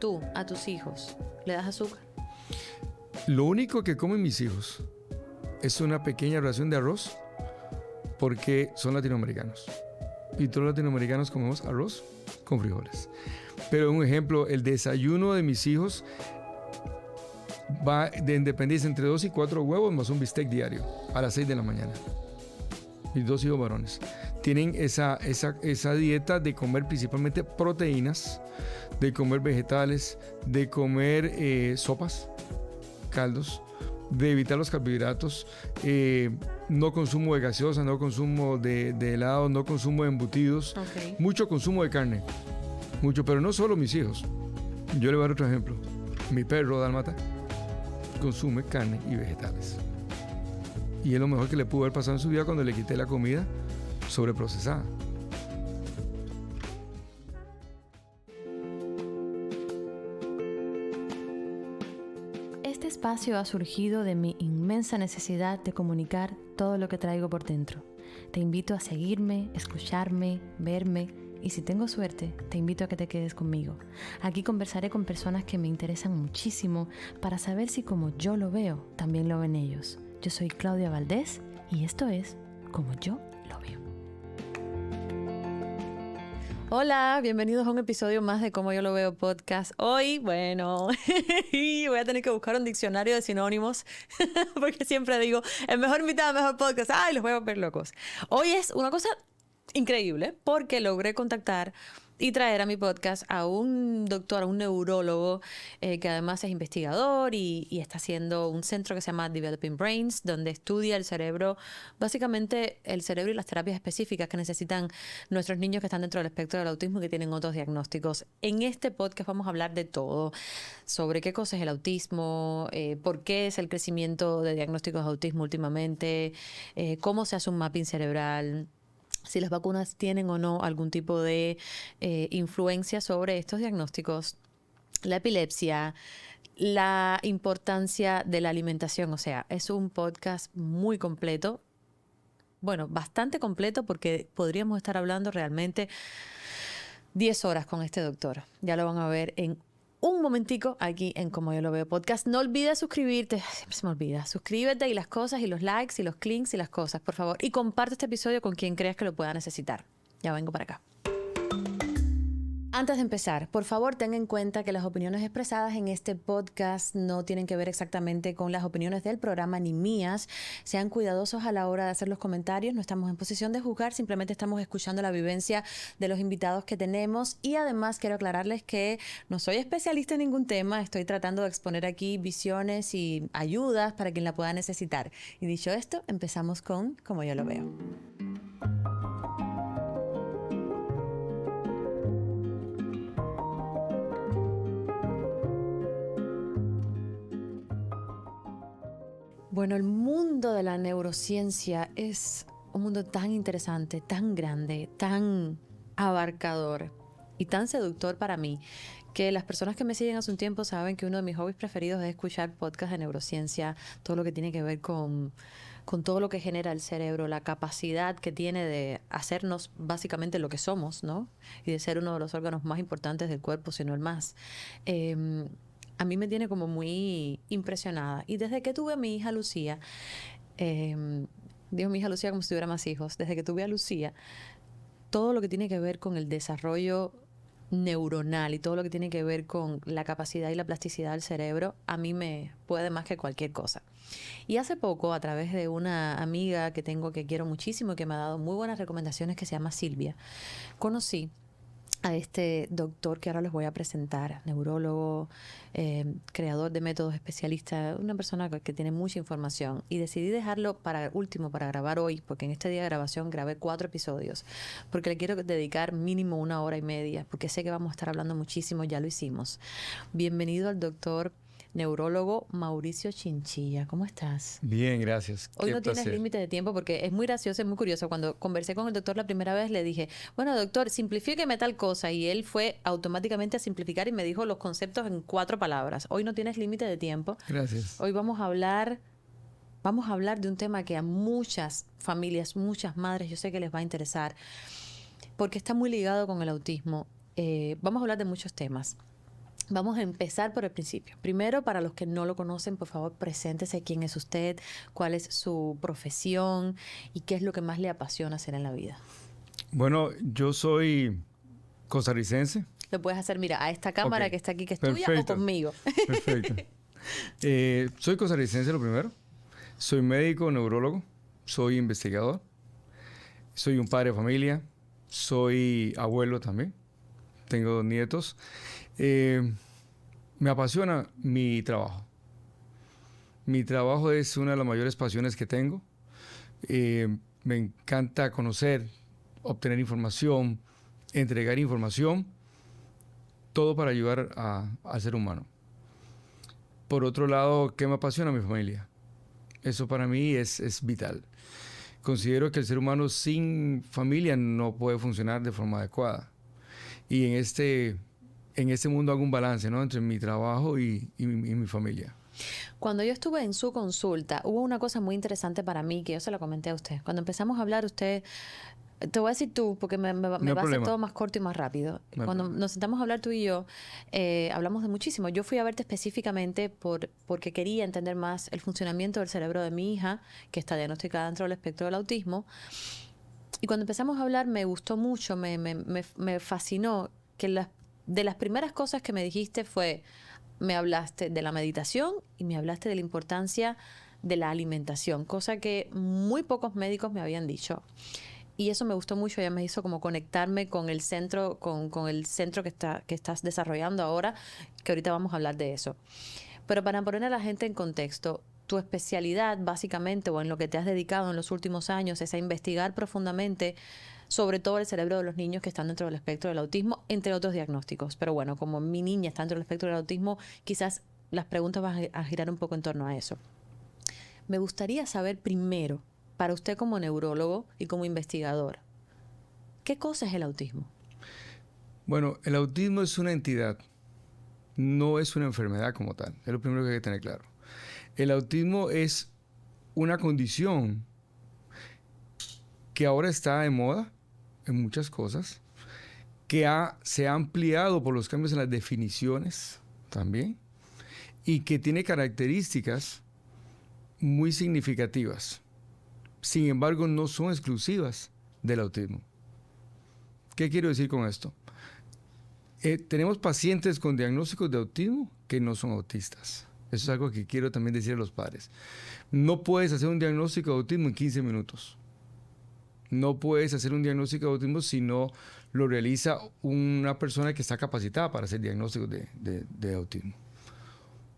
tú a tus hijos le das azúcar? Lo único que comen mis hijos es una pequeña ración de arroz porque son latinoamericanos. Y todos los latinoamericanos comemos arroz con frijoles. Pero un ejemplo, el desayuno de mis hijos va de independencia entre 2 y 4 huevos más un bistec diario a las 6 de la mañana. Mis 2 hijos varones tienen esa dieta de comer principalmente proteínas, de comer vegetales, de comer sopas, caldos, de evitar los carbohidratos, no consumo de gaseosa, no consumo de helado, no consumo de embutidos, mucho consumo de carne, mucho, pero no solo mis hijos. Yo le voy a dar otro ejemplo. Mi perro dálmata consume carne y vegetales. Y es lo mejor que le pudo haber pasado en su vida cuando le quité la comida sobreprocesada. Este espacio ha surgido de mi inmensa necesidad de comunicar todo lo que traigo por dentro. Te invito a seguirme, escucharme, verme y si tengo suerte, te invito a que te quedes conmigo. Aquí conversaré con personas que me interesan muchísimo para saber si como yo lo veo, también lo ven ellos. Yo soy Claudia Valdés y esto es Como Yo Lo Veo. Hola, bienvenidos a un episodio más de Como Yo Lo Veo podcast. Hoy, bueno, voy a tener que buscar un diccionario de sinónimos porque siempre digo, el mejor invitado, mejor podcast. ¡Ay, los voy a volver locos! Hoy es una cosa increíble porque logré contactar y traer a mi podcast a un doctor, a un neurólogo que además es investigador y está haciendo un centro que se llama Developing Brains, donde estudia el cerebro, básicamente el cerebro y las terapias específicas que necesitan nuestros niños que están dentro del espectro del autismo y que tienen otros diagnósticos. En este podcast vamos a hablar de todo, sobre qué cosa es el autismo, por qué es el crecimiento de diagnósticos de autismo últimamente, cómo se hace un mapping cerebral, si las vacunas tienen o no algún tipo de influencia sobre estos diagnósticos, la epilepsia, la importancia de la alimentación. O sea, es un podcast muy completo. Bueno, bastante completo porque podríamos estar hablando realmente 10 horas con este doctor. Ya lo van a ver en un momentico aquí en Como Yo Lo Veo podcast. No olvides suscribirte. Siempre se me olvida. Suscríbete y las cosas y los likes y los links y las cosas, por favor. Y comparte este episodio con quien creas que lo pueda necesitar. Ya vengo para acá. Antes de empezar, por favor, ten en cuenta que las opiniones expresadas en este podcast no tienen que ver exactamente con las opiniones del programa ni mías. Sean cuidadosos a la hora de hacer los comentarios. No estamos en posición de juzgar, simplemente estamos escuchando la vivencia de los invitados que tenemos. Y además quiero aclararles que no soy especialista en ningún tema. Estoy tratando de exponer aquí visiones y ayudas para quien la pueda necesitar. Y dicho esto, empezamos con Como Yo Lo Veo. Bueno, el mundo de la neurociencia es un mundo tan interesante, tan grande, tan abarcador y tan seductor para mí, que las personas que me siguen hace un tiempo saben que uno de mis hobbies preferidos es escuchar podcasts de neurociencia, todo lo que tiene que ver con todo lo que genera el cerebro, la capacidad que tiene de hacernos básicamente lo que somos, ¿no? Y de ser uno de los órganos más importantes del cuerpo, si no el más. A mí me tiene como muy impresionada. Y desde que tuve a mi hija Lucía, digo mi hija Lucía como si tuviera más hijos, desde que tuve a Lucía, todo lo que tiene que ver con el desarrollo neuronal y todo lo que tiene que ver con la capacidad y la plasticidad del cerebro, a mí me puede más que cualquier cosa. Y hace poco, a través de una amiga que tengo que quiero muchísimo y que me ha dado muy buenas recomendaciones, que se llama Silvia, conocí a este doctor que ahora les voy a presentar, neurólogo, creador de métodos, especialista, una persona que tiene mucha información. Y decidí dejarlo para último, para grabar hoy, porque en este día de grabación grabé 4 episodios, porque le quiero dedicar mínimo 1 hora y media, porque sé que vamos a estar hablando muchísimo, ya lo hicimos. Bienvenido al doctor neurólogo Mauricio Chinchilla. ¿Cómo estás? Bien, gracias. Hoy no tienes límite de tiempo porque es muy gracioso y muy curioso. Cuando conversé con el doctor la primera vez le dije, bueno, doctor, simplifíqueme tal cosa. Y él fue automáticamente a simplificar y me dijo los conceptos en 4 palabras. Hoy no tienes límite de tiempo. Gracias. Hoy vamos a hablar de un tema que a muchas familias, muchas madres, yo sé que les va a interesar porque está muy ligado con el autismo. Vamos a hablar de muchos temas. Vamos a empezar por el principio. Primero, para los que no lo conocen, por favor, preséntese quién es usted, cuál es su profesión y qué es lo que más le apasiona hacer en la vida. Bueno, yo soy costarricense. Lo puedes hacer, mira, a esta cámara Ok, que está aquí, que es tuya, o perfecto, conmigo. perfecto. Soy costarricense lo primero. Soy médico, neurólogo. Soy investigador. Soy un padre de familia. Soy abuelo también. Tengo 2 nietos. Me apasiona mi trabajo. Mi trabajo es una de las mayores pasiones que tengo. Me encanta conocer, obtener información, entregar información, todo para ayudar al ser humano. Por otro lado, ¿qué me apasiona? Mi familia. Eso para mí es vital. Considero que el ser humano sin familia no puede funcionar de forma adecuada. Y en este mundo hago un balance, ¿no? Entre mi trabajo y mi familia. Cuando yo estuve en su consulta, hubo una cosa muy interesante para mí que yo se la comenté a usted. Cuando empezamos a hablar, usted, te voy a decir tú, porque me No va hay a hacer problema. todo más corto y más rápido. No hay Cuando problema. nos sentamos a hablar tú y yo, hablamos de muchísimo. Yo fui a verte específicamente porque quería entender más el funcionamiento del cerebro de mi hija, que está diagnosticada dentro del espectro del autismo. Y cuando empezamos a hablar, me gustó mucho, me fascinó que de las primeras cosas que me dijiste fue, me hablaste de la meditación y me hablaste de la importancia de la alimentación, cosa que muy pocos médicos me habían dicho. Y eso me gustó mucho, ya me hizo como conectarme con el centro, con el centro que estás desarrollando ahora, que ahorita vamos a hablar de eso. Pero para poner a la gente en contexto, tu especialidad básicamente o en lo que te has dedicado en los últimos años es a investigar profundamente sobre todo el cerebro de los niños que están dentro del espectro del autismo, entre otros diagnósticos. Pero bueno, como mi niña está dentro del espectro del autismo, quizás las preguntas van a girar un poco en torno a eso. Me gustaría saber primero, para usted como neurólogo y como investigador, ¿qué cosa es el autismo? Bueno, el autismo es una entidad, no es una enfermedad como tal. Es lo primero que hay que tener claro. El autismo es una condición que ahora está de moda en muchas cosas, que se ha ampliado por los cambios en las definiciones también, y que tiene características muy significativas. Sin embargo, no son exclusivas del autismo. ¿Qué quiero decir con esto? Tenemos pacientes con diagnósticos de autismo que no son autistas. Eso es algo que quiero también decir a los padres. No puedes hacer un diagnóstico de autismo en 15 minutos. No puedes hacer un diagnóstico de autismo si no lo realiza una persona que está capacitada para hacer diagnósticos de autismo.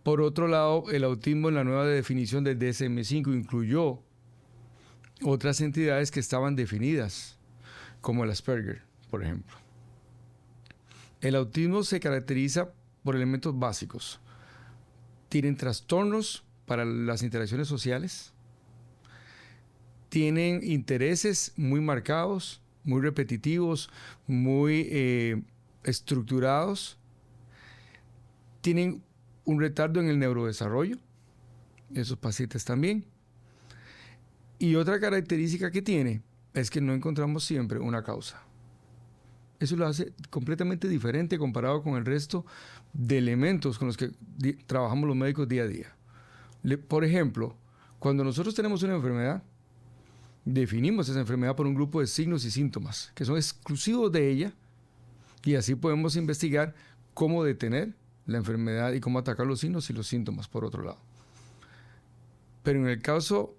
Por otro lado, el autismo en la nueva definición del DSM-5 incluyó otras entidades que estaban definidas, como el Asperger, por ejemplo. El autismo se caracteriza por elementos básicos. Tienen trastornos para las interacciones sociales, tienen intereses muy marcados, muy repetitivos, muy estructurados, tienen un retardo en el neurodesarrollo, esos pacientes también. Y otra característica que tiene es que no encontramos siempre una causa. Eso lo hace completamente diferente comparado con el resto de elementos con los que trabajamos los médicos día a día. Por ejemplo, cuando nosotros tenemos una enfermedad, definimos esa enfermedad por un grupo de signos y síntomas que son exclusivos de ella, y así podemos investigar cómo detener la enfermedad y cómo atacar los signos y los síntomas por otro lado. Pero en el caso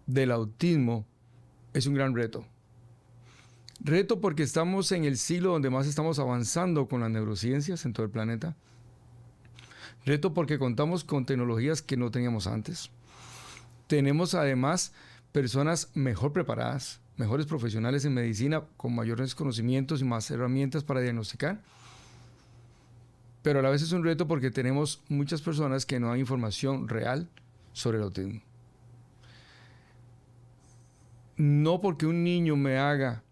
del autismo es un gran reto. Reto porque estamos en el siglo donde más estamos avanzando con las neurociencias en todo el planeta. Reto porque contamos con tecnologías que no teníamos antes. Tenemos además personas mejor preparadas, mejores profesionales en medicina, con mayores conocimientos y más herramientas para diagnosticar. Pero a la vez es un reto porque tenemos muchas personas que no dan información real sobre el autismo. No porque un niño me haga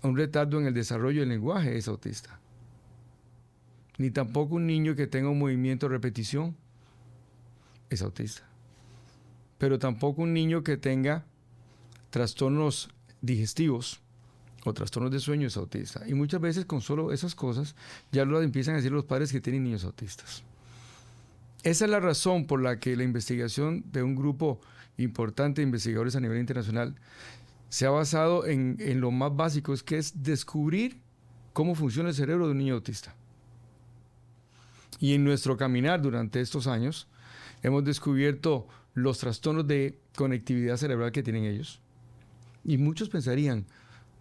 un retardo en el desarrollo del lenguaje es autista. Ni tampoco un niño que tenga un movimiento de repetición es autista. Pero tampoco un niño que tenga trastornos digestivos o trastornos de sueño es autista. Y muchas veces con solo esas cosas ya lo empiezan a decir los padres que tienen niños autistas. Esa es la razón por la que la investigación de un grupo importante de investigadores a nivel internacional se ha basado en lo más básico, que es descubrir cómo funciona el cerebro de un niño autista. Y en nuestro caminar durante estos años hemos descubierto los trastornos de conectividad cerebral que tienen ellos. Y muchos pensarían,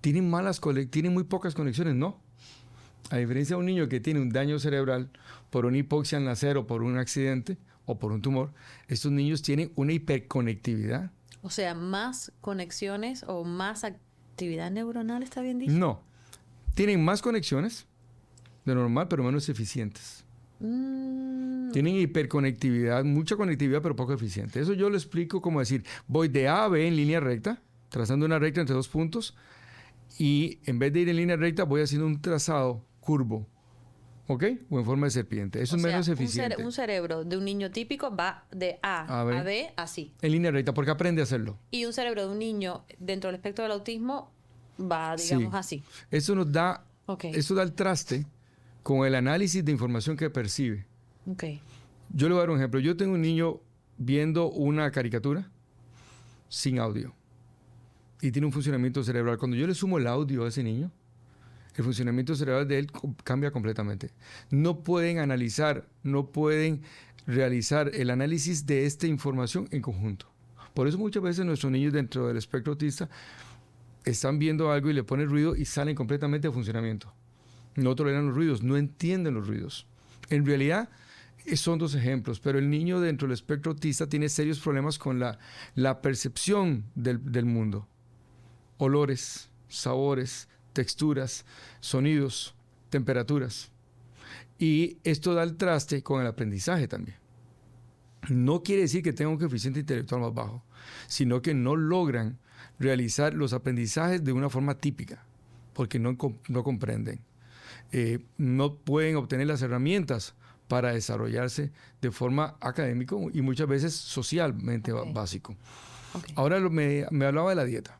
tienen muy pocas conexiones. No. A diferencia de un niño que tiene un daño cerebral por una hipoxia al nacer o por un accidente o por un tumor, estos niños tienen una hiperconectividad. O sea, más conexiones o más actividad neuronal, ¿está bien dicho? No. Tienen más conexiones de normal, pero menos eficientes. Tienen hiperconectividad, mucha conectividad, pero poco eficiente. Eso yo lo explico como decir, voy de A a B en línea recta, trazando una recta entre dos puntos, y en vez de ir en línea recta, voy haciendo un trazado curvo, ¿ok? O en forma de serpiente. Eso es menos eficiente. Un cerebro de un niño típico va de A a B así. En línea recta, porque aprende a hacerlo. Y un cerebro de un niño dentro del espectro del autismo va, digamos, así. Eso nos da, eso da el traste con el análisis de información que percibe. Okay. Yo le voy a dar un ejemplo. Yo tengo un niño viendo una caricatura sin audio y tiene un funcionamiento cerebral. Cuando yo le sumo el audio a ese niño, el funcionamiento cerebral de él cambia completamente. No pueden analizar, no pueden realizar el análisis de esta información en conjunto. Por eso muchas veces nuestros niños dentro del espectro autista están viendo algo y le ponen ruido y salen completamente de funcionamiento. No toleran los ruidos, no entienden los ruidos. En realidad, son dos ejemplos, pero el niño dentro del espectro autista tiene serios problemas con la percepción del mundo. Olores, sabores, texturas, sonidos, temperaturas. Y esto da el traste con el aprendizaje también. No quiere decir que tengan un coeficiente intelectual más bajo, sino que no logran realizar los aprendizajes de una forma típica, porque no comprenden. No pueden obtener las herramientas para desarrollarse de forma académica y muchas veces socialmente básico. Ahora me hablaba de la dieta.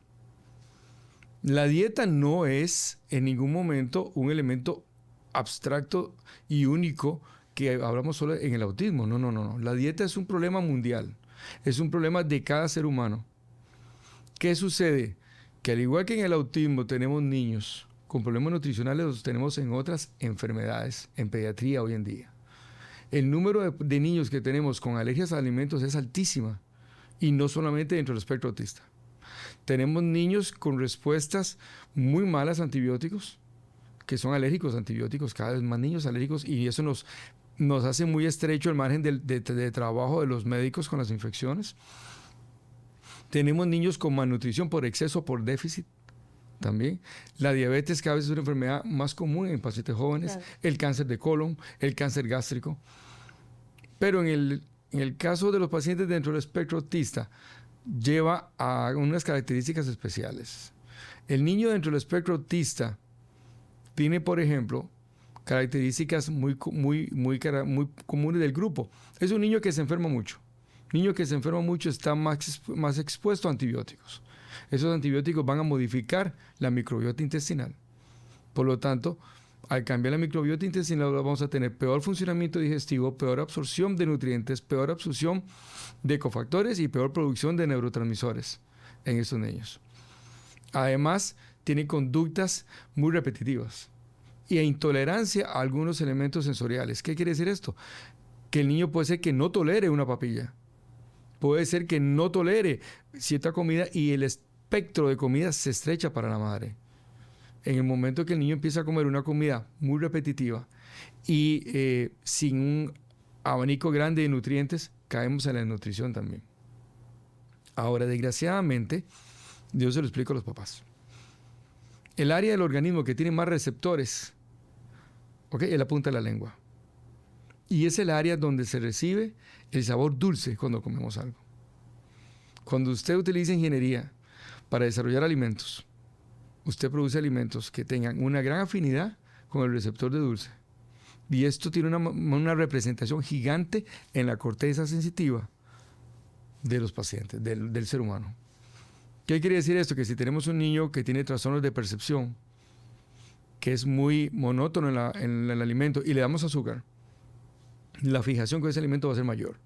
La dieta no es en ningún momento un elemento abstracto y único que hablamos solo en el autismo. No. La dieta es un problema mundial. Es un problema de cada ser humano. ¿Qué sucede? Que al igual que en el autismo tenemos niños con problemas nutricionales, los tenemos en otras enfermedades, en pediatría hoy en día. El número de niños que tenemos con alergias a alimentos es altísima, y no solamente dentro del espectro autista. Tenemos niños con respuestas muy malas a antibióticos, que son alérgicos a antibióticos, cada vez más niños alérgicos, y eso nos hace muy estrecho el margen de trabajo de los médicos con las infecciones. Tenemos niños con malnutrición por exceso, por déficit. También la diabetes cada vez es una enfermedad más común en pacientes jóvenes, claro. El cáncer de colon, el cáncer gástrico. Pero en el caso de los pacientes dentro del espectro autista, lleva a unas características especiales. El niño dentro del espectro autista tiene, por ejemplo, características muy comunes del grupo. Es un niño que se enferma mucho. Niño que se enferma mucho está más expuesto a antibióticos. Esos antibióticos van a modificar la microbiota intestinal. Por lo tanto, al cambiar la microbiota intestinal vamos a tener peor funcionamiento digestivo, peor absorción de nutrientes, peor absorción de cofactores y peor producción de neurotransmisores en estos niños. Además, tienen conductas muy repetitivas e intolerancia a algunos elementos sensoriales. ¿Qué quiere decir esto? Que el niño puede ser que no tolere una papilla. Puede ser que no tolere cierta comida y el espectro de comida se estrecha para la madre. En el momento que el niño empieza a comer una comida muy repetitiva y sin un abanico grande de nutrientes, caemos en la desnutrición también. Ahora, desgraciadamente, yo se lo explico a los papás. El área del organismo que tiene más receptores, es la punta de la lengua. Y es el área donde se recibe el sabor dulce cuando comemos algo. Cuando usted utiliza ingeniería para desarrollar alimentos, usted produce alimentos que tengan una gran afinidad con el receptor de dulce. Y esto tiene una representación gigante en la corteza sensitiva de los pacientes, del ser humano. ¿Qué quiere decir esto? Que si tenemos un niño que tiene trastornos de percepción, que es muy monótono en el alimento, y le damos azúcar, la fijación con ese alimento va a ser mayor.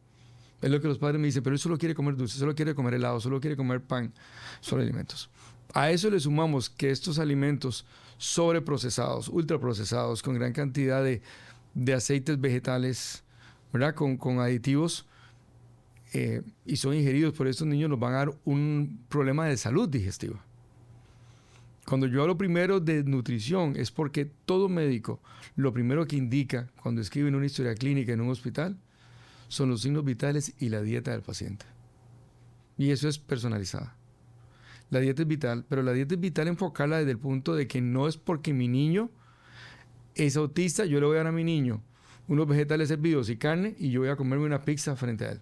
Es lo que los padres me dicen, pero él solo quiere comer dulce, solo quiere comer helado, solo quiere comer pan. Son alimentos. A eso le sumamos que estos alimentos sobreprocesados, ultraprocesados, con gran cantidad de aceites vegetales, ¿verdad? Con aditivos, y son ingeridos por estos niños, nos van a dar un problema de salud digestiva. Cuando yo hablo primero de nutrición, es porque todo médico, lo primero que indica cuando escriben una historia clínica en un hospital, son los signos vitales y la dieta del paciente. Y eso es personalizada. La dieta es vital, pero la dieta es vital enfocarla desde el punto de que no es porque mi niño es autista, yo le voy a dar a mi niño unos vegetales hervidos y carne y yo voy a comerme una pizza frente a él.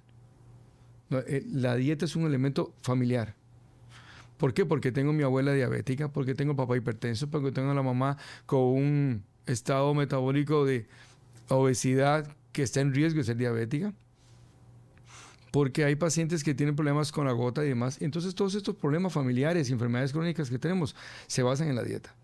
No, la dieta es un elemento familiar. ¿Por qué? Porque tengo mi abuela diabética, porque tengo papá hipertenso, porque tengo a la mamá con un estado metabólico de obesidad que está en riesgo de ser diabética, porque hay pacientes que tienen problemas con la gota y demás. Entonces todos estos problemas familiares y enfermedades crónicas que tenemos se basan en la dieta.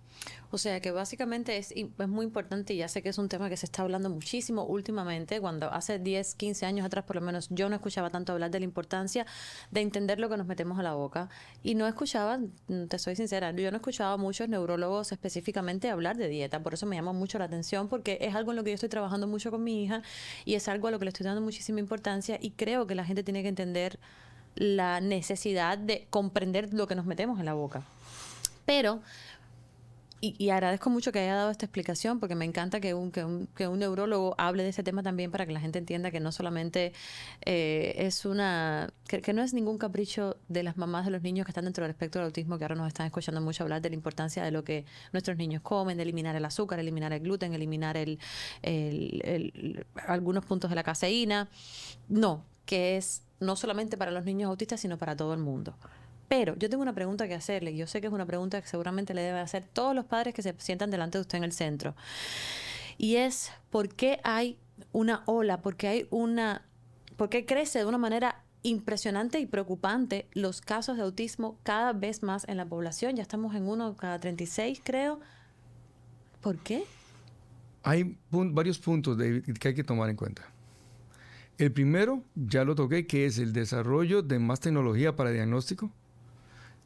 O sea que básicamente es muy importante, y ya sé que es un tema que se está hablando muchísimo últimamente, cuando hace 10, 15 años atrás por lo menos yo no escuchaba tanto hablar de la importancia de entender lo que nos metemos a la boca, y no escuchaba, te soy sincera, yo no escuchaba a muchos neurólogos específicamente hablar de dieta. Por eso me llama mucho la atención, porque es algo en lo que yo estoy trabajando mucho con mi hija y es algo a lo que le estoy dando muchísima importancia, y creo que la gente tiene que entender la necesidad de comprender lo que nos metemos en la boca. Pero y agradezco mucho que haya dado esta explicación, porque me encanta que un neurólogo hable de ese tema también, para que la gente entienda que no solamente es que no es ningún capricho de las mamás de los niños que están dentro del espectro del autismo, que ahora nos están escuchando mucho hablar de la importancia de lo que nuestros niños comen, de eliminar el azúcar, eliminar el gluten, eliminar algunos puntos de la caseína. No, que es no solamente para los niños autistas, sino para todo el mundo. Pero yo tengo una pregunta que hacerle, y yo sé que es una pregunta que seguramente le deben hacer todos los padres que se sientan delante de usted en el centro. Y es, ¿por qué hay una ola? ¿Por qué crece de una manera impresionante y preocupante los casos de autismo cada vez más en la población? Ya estamos en 1 cada 36, creo. ¿Por qué? Hay varios puntos que hay que tomar en cuenta. El primero, ya lo toqué, que es el desarrollo de más tecnología para diagnóstico.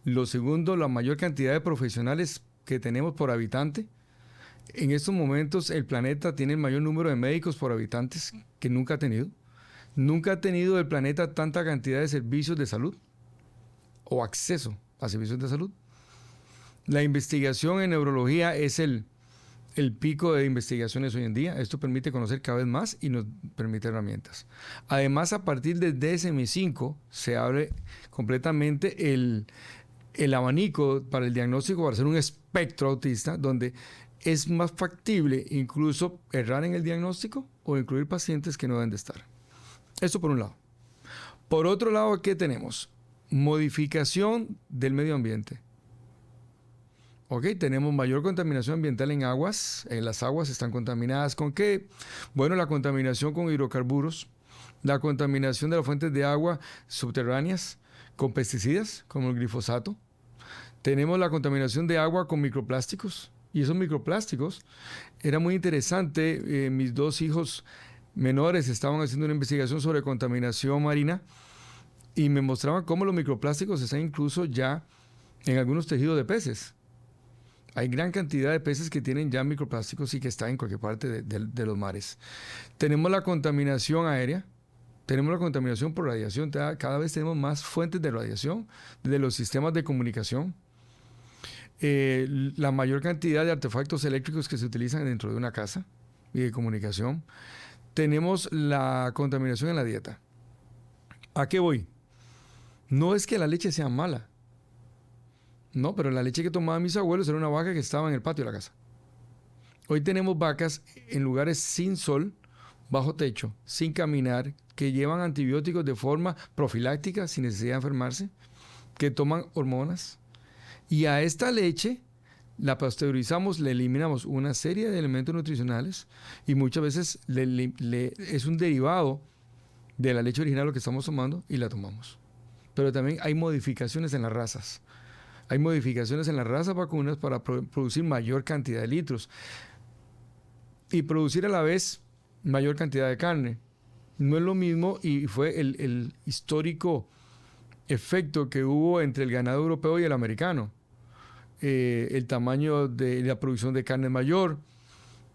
Lo segundo, la mayor cantidad de profesionales que tenemos por habitante. En estos momentos el planeta tiene el mayor número de médicos por habitantes que nunca ha tenido. Nunca ha tenido el planeta tanta cantidad de servicios de salud o acceso a servicios de salud. La investigación en neurología es el pico de investigaciones hoy en día. Esto permite conocer cada vez más y nos permite herramientas. Además, a partir del DSM-5 se abre completamente el abanico para el diagnóstico, para hacer un espectro autista, donde es más factible incluso errar en el diagnóstico o incluir pacientes que no deben de estar. Eso por un lado. Por otro lado, ¿qué tenemos? Modificación del medio ambiente. Ok, tenemos mayor contaminación ambiental en aguas. Las aguas están contaminadas ¿con qué? Bueno, la contaminación con hidrocarburos, la contaminación de las fuentes de agua subterráneas con pesticidas, como el glifosato. Tenemos la contaminación de agua con microplásticos. Y esos microplásticos, era muy interesante, mis dos hijos menores estaban haciendo una investigación sobre contaminación marina y me mostraban cómo los microplásticos están incluso ya en algunos tejidos de peces. Hay gran cantidad de peces que tienen ya microplásticos y que están en cualquier parte de los mares. Tenemos la contaminación aérea, tenemos la contaminación por radiación, cada vez tenemos más fuentes de radiación de los sistemas de comunicación. La mayor cantidad de artefactos eléctricos que se utilizan dentro de una casa y de comunicación. Tenemos la contaminación en la dieta. ¿A qué voy? No es que la leche sea mala. No, pero la leche que tomaban mis abuelos era una vaca que estaba en el patio de la casa. Hoy tenemos vacas en lugares sin sol, bajo techo, sin caminar, que llevan antibióticos de forma profiláctica, sin necesidad de enfermarse, que toman hormonas. Y a esta leche la pasteurizamos, le eliminamos una serie de elementos nutricionales y muchas veces es un derivado de la leche original lo que estamos tomando y la tomamos. Pero también hay modificaciones en las razas. Hay modificaciones en las razas vacunas para producir mayor cantidad de litros y producir a la vez mayor cantidad de carne. No es lo mismo y fue el histórico efecto que hubo entre el ganado europeo y el americano. El tamaño de la producción de carne es mayor,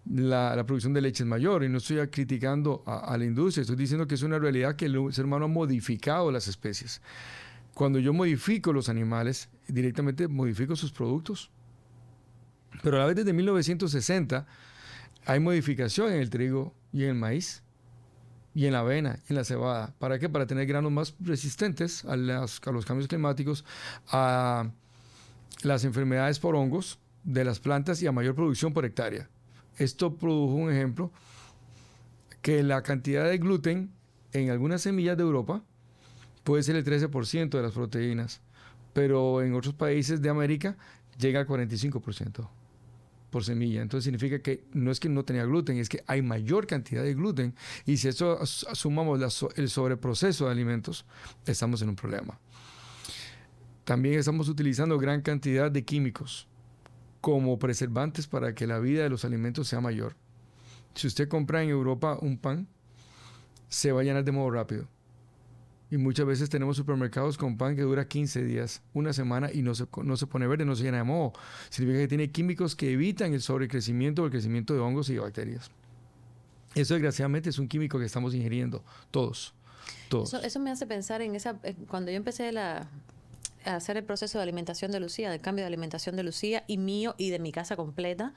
la producción de leche es mayor, y no estoy criticando a la industria, estoy diciendo que es una realidad que el ser humano ha modificado las especies. Cuando yo modifico los animales, directamente modifico sus productos. Pero a la vez desde 1960 hay modificación en el trigo y en el maíz, y en la avena, en la cebada. ¿Para qué? Para tener granos más resistentes a los cambios climáticos, a las enfermedades por hongos de las plantas y a mayor producción por hectárea. Esto produjo un ejemplo que la cantidad de gluten en algunas semillas de Europa puede ser el 13% de las proteínas, pero en otros países de América llega al 45% por semilla. Entonces significa que no es que no tenía gluten, es que hay mayor cantidad de gluten, y si esto sumamos el sobreproceso de alimentos, estamos en un problema. También estamos utilizando gran cantidad de químicos como preservantes para que la vida de los alimentos sea mayor. Si usted compra en Europa un pan, se va a llenar de modo rápido. Y muchas veces tenemos supermercados con pan que dura 15 días, una semana, y no se pone verde, no se llena de moho. Significa que tiene químicos que evitan el sobrecrecimiento o el crecimiento de hongos y de bacterias. Eso, desgraciadamente, es un químico que estamos ingiriendo todos. Eso me hace pensar en cuando yo empecé a hacer el proceso de alimentación de Lucía, del cambio de alimentación de Lucía y mío y de mi casa completa.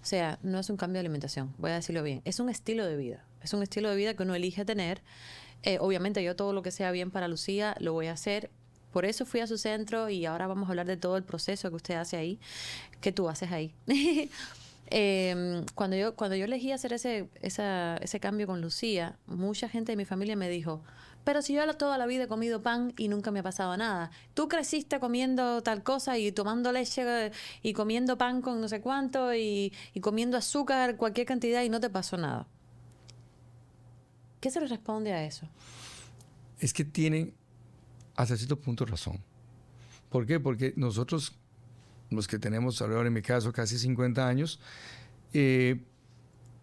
O sea, no es un cambio de alimentación, voy a decirlo bien. Es un estilo de vida. Es un estilo de vida que uno elige tener. Obviamente yo todo lo que sea bien para Lucía lo voy a hacer. Por eso fui a su centro y ahora vamos a hablar de todo el proceso que usted hace ahí, que tú haces ahí. Cuando yo elegí hacer ese cambio con Lucía, mucha gente de mi familia me dijo, pero si yo toda la vida he comido pan y nunca me ha pasado nada. Tú creciste comiendo tal cosa y tomando leche y comiendo pan con no sé cuánto y comiendo azúcar, cualquier cantidad, y no te pasó nada. ¿Qué se le responde a eso? Es que tienen hasta cierto punto razón. ¿Por qué? Porque nosotros, los que tenemos alrededor, en mi caso, casi 50 años,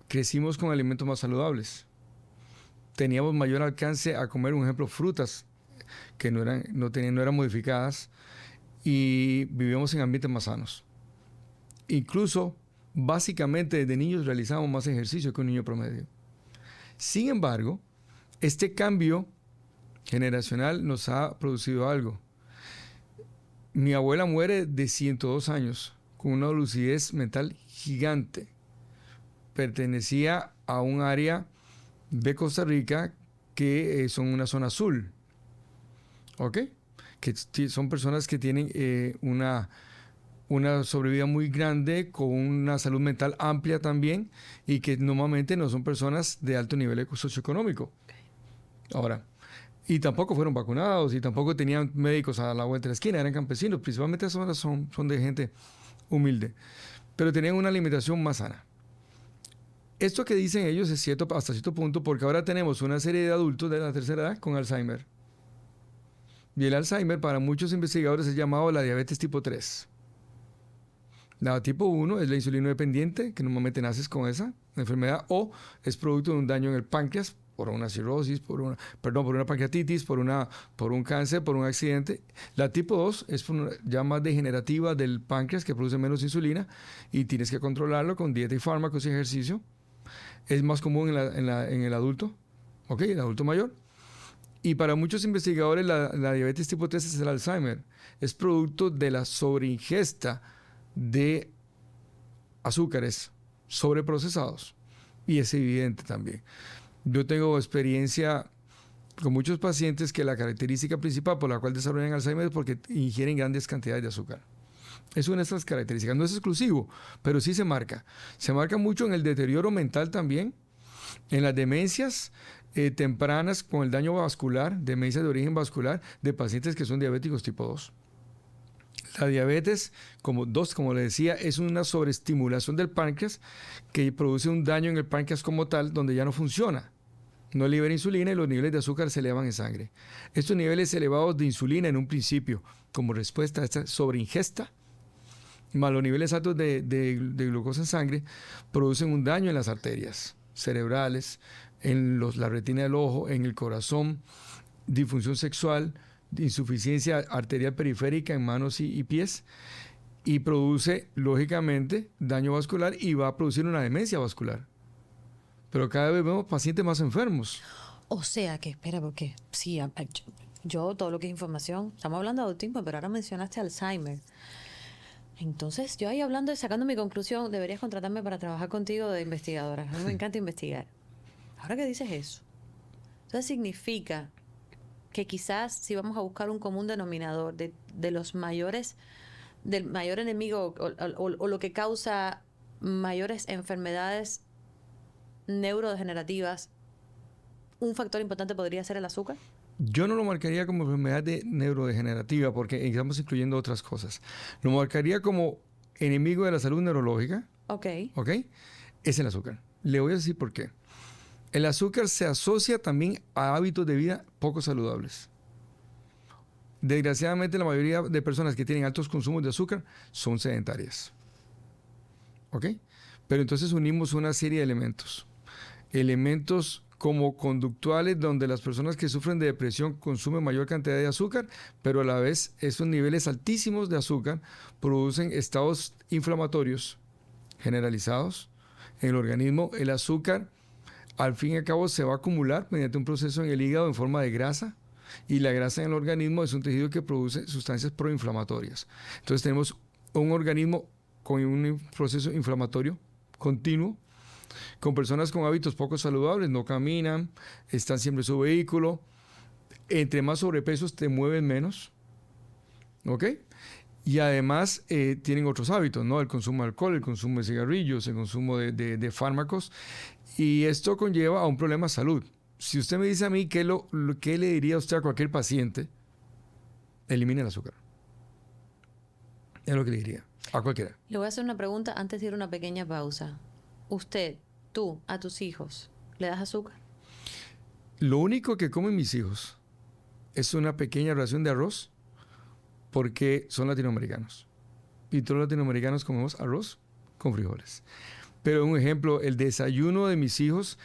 crecimos con alimentos más saludables. Teníamos mayor alcance a comer, un ejemplo, frutas que no eran modificadas, y vivíamos en ambientes más sanos. Incluso, básicamente, desde niños realizábamos más ejercicio que un niño promedio. Sin embargo, este cambio generacional nos ha producido algo. Mi abuela muere de 102 años, con una lucidez mental gigante. Pertenecía a un área de Costa Rica que son una zona azul. ¿Ok? Que son personas que tienen una sobrevida muy grande, con una salud mental amplia también, y que normalmente no son personas de alto nivel socioeconómico. Ahora, y tampoco fueron vacunados, y tampoco tenían médicos a la vuelta de la esquina, eran campesinos, principalmente son de gente humilde, pero tenían una alimentación más sana. Esto que dicen ellos es cierto hasta cierto punto, porque ahora tenemos una serie de adultos de la tercera edad con Alzheimer. Y el Alzheimer, para muchos investigadores, es llamado la diabetes tipo 3. La tipo 1 es la insulino dependiente, que normalmente naces con esa enfermedad, o es producto de un daño en el páncreas por una cirrosis, por una pancreatitis, por un cáncer, por un accidente. La tipo 2 es ya más degenerativa del páncreas, que produce menos insulina, y tienes que controlarlo con dieta y fármacos y ejercicio. Es más común en el adulto, ¿ok? El adulto mayor. Y para muchos investigadores la diabetes tipo 3 es el Alzheimer. Es producto de la sobreingesta de azúcares sobreprocesados. Y es evidente también. Yo tengo experiencia con muchos pacientes que la característica principal por la cual desarrollan Alzheimer es porque ingieren grandes cantidades de azúcar. Es una de estas características. No es exclusivo, pero sí se marca. Se marca mucho en el deterioro mental también, en las demencias tempranas con el daño vascular, demencias de origen vascular de pacientes que son diabéticos tipo 2. La diabetes, como le decía, es una sobreestimulación del páncreas que produce un daño en el páncreas como tal, donde ya no funciona. No libera insulina y los niveles de azúcar se elevan en sangre. Estos niveles elevados de insulina en un principio, como respuesta a esta sobreingesta, más los niveles altos de glucosa en sangre, producen un daño en las arterias cerebrales, en la retina del ojo, en el corazón, disfunción sexual, insuficiencia arterial periférica en manos y pies, y produce, lógicamente, daño vascular y va a producir una demencia vascular. Pero cada vez vemos pacientes más enfermos. O sea que, espera, porque sí, yo todo lo que es información, estamos hablando de autismo, pero ahora mencionaste Alzheimer. Entonces, yo ahí hablando y sacando mi conclusión, deberías contratarme para trabajar contigo de investigadora. A mí me encanta investigar. Ahora que dices eso, entonces significa que quizás si vamos a buscar un común denominador de los mayores, del mayor enemigo o lo que causa mayores enfermedades neurodegenerativas, un factor importante podría ser el azúcar. Yo no lo marcaría como enfermedad neurodegenerativa porque estamos incluyendo otras cosas. Lo marcaría como enemigo de la salud neurológica. Ok. ¿Ok? Es el azúcar. Le voy a decir por qué. El azúcar se asocia también a hábitos de vida poco saludables. Desgraciadamente, la mayoría de personas que tienen altos consumos de azúcar son sedentarias. ¿Ok? Pero entonces unimos una serie de elementos. Elementos como conductuales, donde las personas que sufren de depresión consumen mayor cantidad de azúcar, pero a la vez esos niveles altísimos de azúcar producen estados inflamatorios generalizados en el organismo. El azúcar, al fin y al cabo, se va a acumular mediante un proceso en el hígado en forma de grasa, y la grasa en el organismo es un tejido que produce sustancias proinflamatorias. Entonces tenemos un organismo con un proceso inflamatorio continuo, con personas con hábitos poco saludables, no caminan, están siempre en su vehículo. Entre más sobrepesos te mueven menos, ¿ok? Y además tienen otros hábitos, ¿no? El consumo de alcohol, el consumo de cigarrillos, el consumo de fármacos. Y esto conlleva a un problema de salud. Si usted me dice a mí qué le diría usted a cualquier paciente, elimine el azúcar. Es lo que le diría a cualquiera. Le voy a hacer una pregunta antes de ir a una pequeña pausa. Usted, tú, a tus hijos, ¿le das azúcar? Lo único que comen mis hijos es una pequeña ración de arroz porque son latinoamericanos. Y todos los latinoamericanos comemos arroz con frijoles. Pero un ejemplo, el desayuno de mis hijos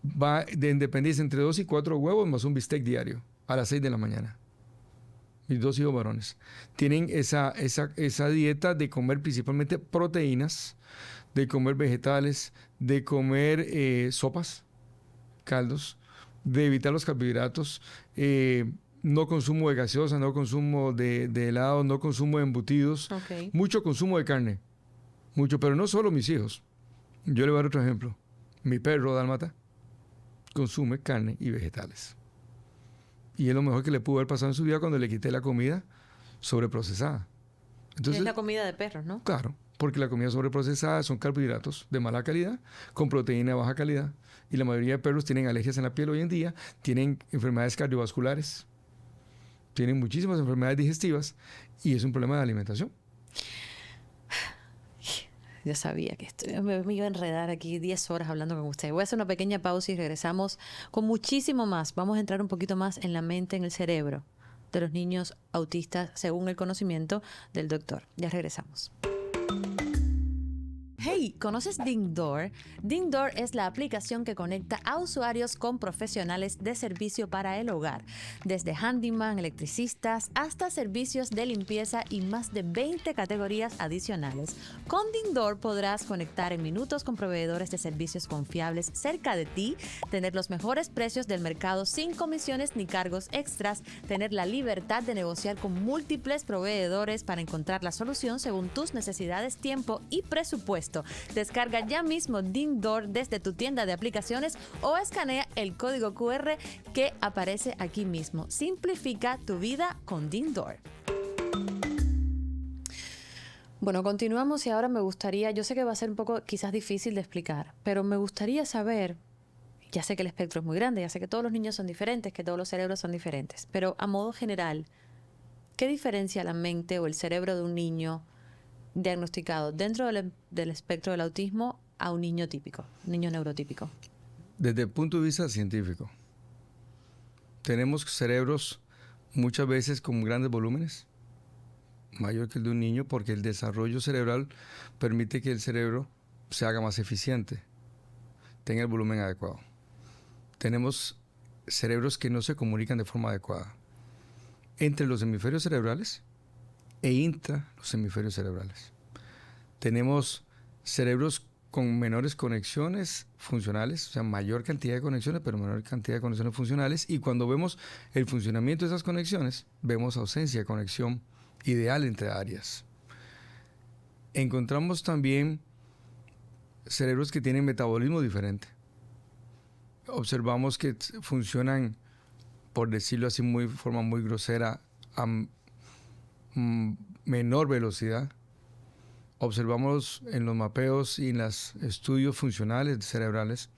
va de independencia entre 2 y 4 huevos más un bistec diario a las 6 de la mañana. Mis 2 hijos varones tienen esa dieta de comer principalmente proteínas, de comer vegetales, de comer sopas, caldos, de evitar los carbohidratos, no consumo de gaseosa, no consumo de helado, no consumo de embutidos, Okay. Mucho consumo de carne, mucho, pero no solo mis hijos. Yo le voy a dar otro ejemplo. Mi perro dálmata consume carne y vegetales. Y es lo mejor que le pudo haber pasado en su vida cuando le quité la comida sobreprocesada. Entonces, es la comida de perros, ¿no? Claro, porque la comida sobreprocesada son carbohidratos de mala calidad, con proteína de baja calidad, y la mayoría de perros tienen alergias en la piel hoy en día, tienen enfermedades cardiovasculares, tienen muchísimas enfermedades digestivas, y es un problema de alimentación. Ya sabía que me iba a enredar aquí 10 horas hablando con usted. Voy a hacer una pequeña pausa y regresamos con muchísimo más. Vamos a entrar un poquito más en la mente, en el cerebro de los niños autistas, según el conocimiento del doctor. Ya regresamos. Hey, ¿conoces Dingdoor? Dingdoor es la aplicación que conecta a usuarios con profesionales de servicio para el hogar, desde handyman, electricistas, hasta servicios de limpieza y más de 20 categorías adicionales. Con Dingdoor podrás conectar en minutos con proveedores de servicios confiables cerca de ti, tener los mejores precios del mercado sin comisiones ni cargos extras, tener la libertad de negociar con múltiples proveedores para encontrar la solución según tus necesidades, tiempo y presupuesto. Descarga ya mismo Dingdoor desde tu tienda de aplicaciones o escanea el código QR que aparece aquí mismo. Simplifica tu vida con Dingdoor. Bueno, continuamos y ahora me gustaría, yo sé que va a ser un poco quizás difícil de explicar, pero me gustaría saber, ya sé que el espectro es muy grande, ya sé que todos los niños son diferentes, que todos los cerebros son diferentes, pero a modo general, ¿qué diferencia la mente o el cerebro de un niño diagnosticado dentro del espectro del autismo a un niño típico, un niño neurotípico? Desde el punto de vista científico, tenemos cerebros muchas veces con grandes volúmenes, mayor que el de un niño, porque el desarrollo cerebral permite que el cerebro se haga más eficiente, tenga el volumen adecuado. Tenemos cerebros que no se comunican de forma adecuada entre los hemisferios cerebrales e intra los hemisferios cerebrales. Tenemos cerebros con menores conexiones funcionales, o sea, mayor cantidad de conexiones, pero menor cantidad de conexiones funcionales. Y cuando vemos el funcionamiento de esas conexiones, vemos ausencia de conexión ideal entre áreas. Encontramos también cerebros que tienen metabolismo diferente. Observamos que funcionan, por decirlo así, de forma muy grosera, a menor velocidad. Observamos en los mapeos y en los estudios funcionales cerebrales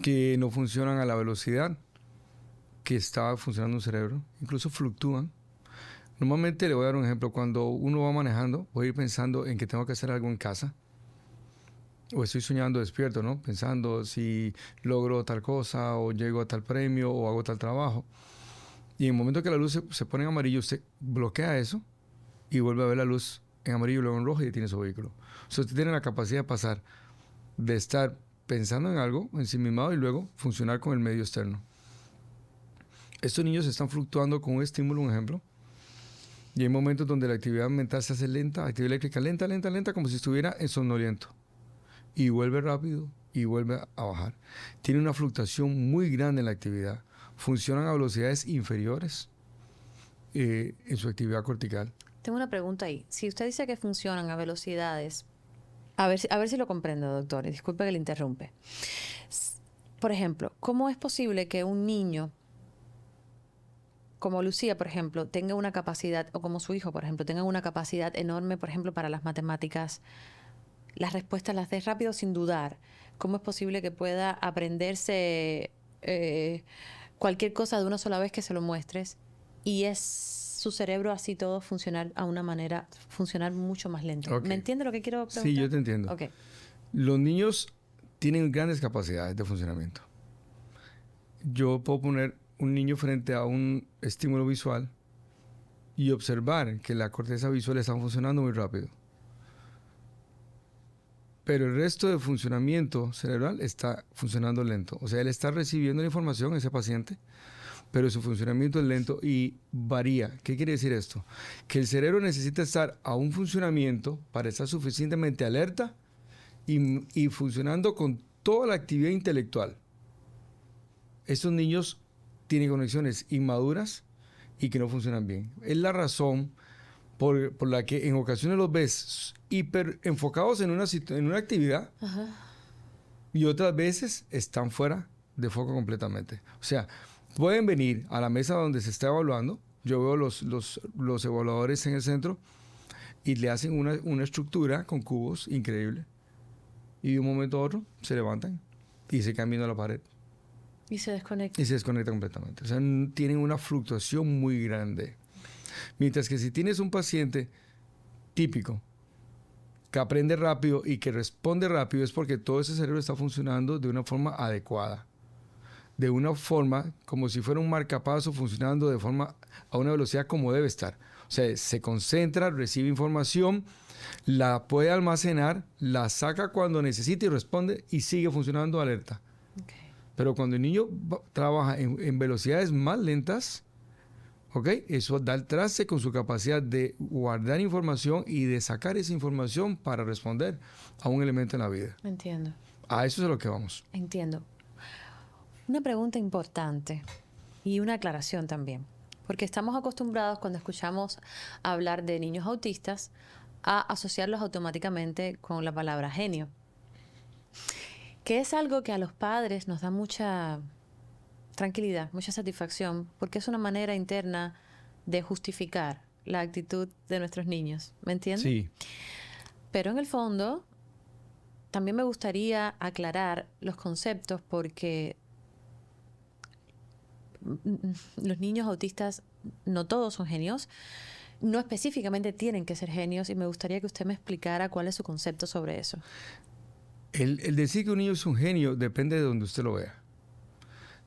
que no funcionan a la velocidad que está funcionando un cerebro, incluso fluctúan. Normalmente, le voy a dar un ejemplo, cuando uno va manejando, voy a ir pensando en que tengo que hacer algo en casa, o estoy soñando despierto, ¿no? Pensando si logro tal cosa, o llego a tal premio, o hago tal trabajo. Y en el momento que la luz se pone en amarillo, usted bloquea eso y vuelve a ver la luz en amarillo y luego en rojo y detiene su vehículo. O sea, usted tiene la capacidad de pasar de estar pensando en algo ensimismado y luego funcionar con el medio externo. Estos niños están fluctuando con un estímulo, un ejemplo, y hay momentos donde la actividad mental se hace lenta, actividad eléctrica lenta, como si estuviera en somnoliento. Y vuelve rápido y vuelve a bajar. Tiene una fluctuación muy grande en la actividad. Funcionan a velocidades inferiores en su actividad cortical. Tengo una pregunta ahí. Si usted dice que funcionan a velocidades, a ver si lo comprendo, doctor, y disculpe que le interrumpe. Por ejemplo, ¿cómo es posible que un niño como Lucía, por ejemplo, tenga una capacidad, o como su hijo, por ejemplo, tenga una capacidad enorme, por ejemplo, para las matemáticas, las respuestas las dé rápido sin dudar? ¿Cómo es posible que pueda aprenderse cualquier cosa de una sola vez que se lo muestres y es su cerebro así todo funcionar a una manera, funcionar mucho más lento? Okay. ¿Me entiende lo que quiero preguntar? Sí, yo te entiendo. Okay. Los niños tienen grandes capacidades de funcionamiento. Yo puedo poner un niño frente a un estímulo visual y observar que la corteza visual está funcionando muy rápido. Pero el resto de funcionamiento cerebral está funcionando lento. O sea, él está recibiendo la información, ese paciente, pero su funcionamiento es lento y varía. ¿Qué quiere decir esto? Que el cerebro necesita estar a un funcionamiento para estar suficientemente alerta y funcionando con toda la actividad intelectual. Estos niños tienen conexiones inmaduras y que no funcionan bien. Es la razón por la que en ocasiones los ves hiper enfocados en una actividad. Ajá. Y otras veces están fuera de foco completamente. O sea, pueden venir a la mesa donde se está evaluando. Yo veo los evaluadores en el centro y le hacen una estructura con cubos increíble. Y de un momento a otro se levantan y se quedan viendo a la pared. Y se desconectan. Y se desconectan completamente. O sea, tienen una fluctuación muy grande. Mientras que si tienes un paciente típico que aprende rápido y que responde rápido, es porque todo ese cerebro está funcionando de una forma adecuada. De una forma como si fuera un marcapaso funcionando de forma a una velocidad como debe estar. O sea, se concentra, recibe información, la puede almacenar, la saca cuando necesita y responde y sigue funcionando alerta. Okay. Pero cuando el niño trabaja en velocidades más lentas, ¿okay? Eso da el traste con su capacidad de guardar información y de sacar esa información para responder a un elemento en la vida. Entiendo. A eso es a lo que vamos. Entiendo. Una pregunta importante y una aclaración también. Porque estamos acostumbrados cuando escuchamos hablar de niños autistas a asociarlos automáticamente con la palabra genio. Que es algo que a los padres nos da mucha tranquilidad, mucha satisfacción, porque es una manera interna de justificar la actitud de nuestros niños. ¿Me entiendes? Sí. Pero en el fondo, también me gustaría aclarar los conceptos porque los niños autistas, no todos son genios, no específicamente tienen que ser genios, y me gustaría que usted me explicara cuál es su concepto sobre eso. El decir que un niño es un genio depende de donde usted lo vea.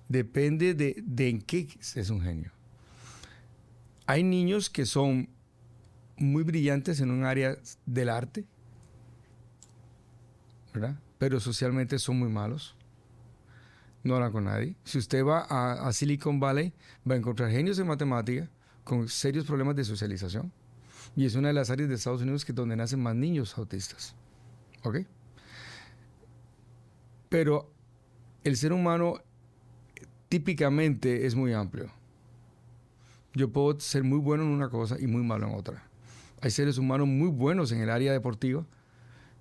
Depende de en qué es un genio. Hay niños que son muy brillantes en un área del arte, ¿verdad? Pero socialmente son muy malos. No hablan con nadie. Si usted va a Silicon Valley, va a encontrar genios en matemática con serios problemas de socialización. Y es una de las áreas de Estados Unidos donde nacen más niños autistas. ¿Ok? Pero el ser humano típicamente es muy amplio. Yo puedo ser muy bueno en una cosa y muy malo en otra. Hay seres humanos muy buenos en el área deportiva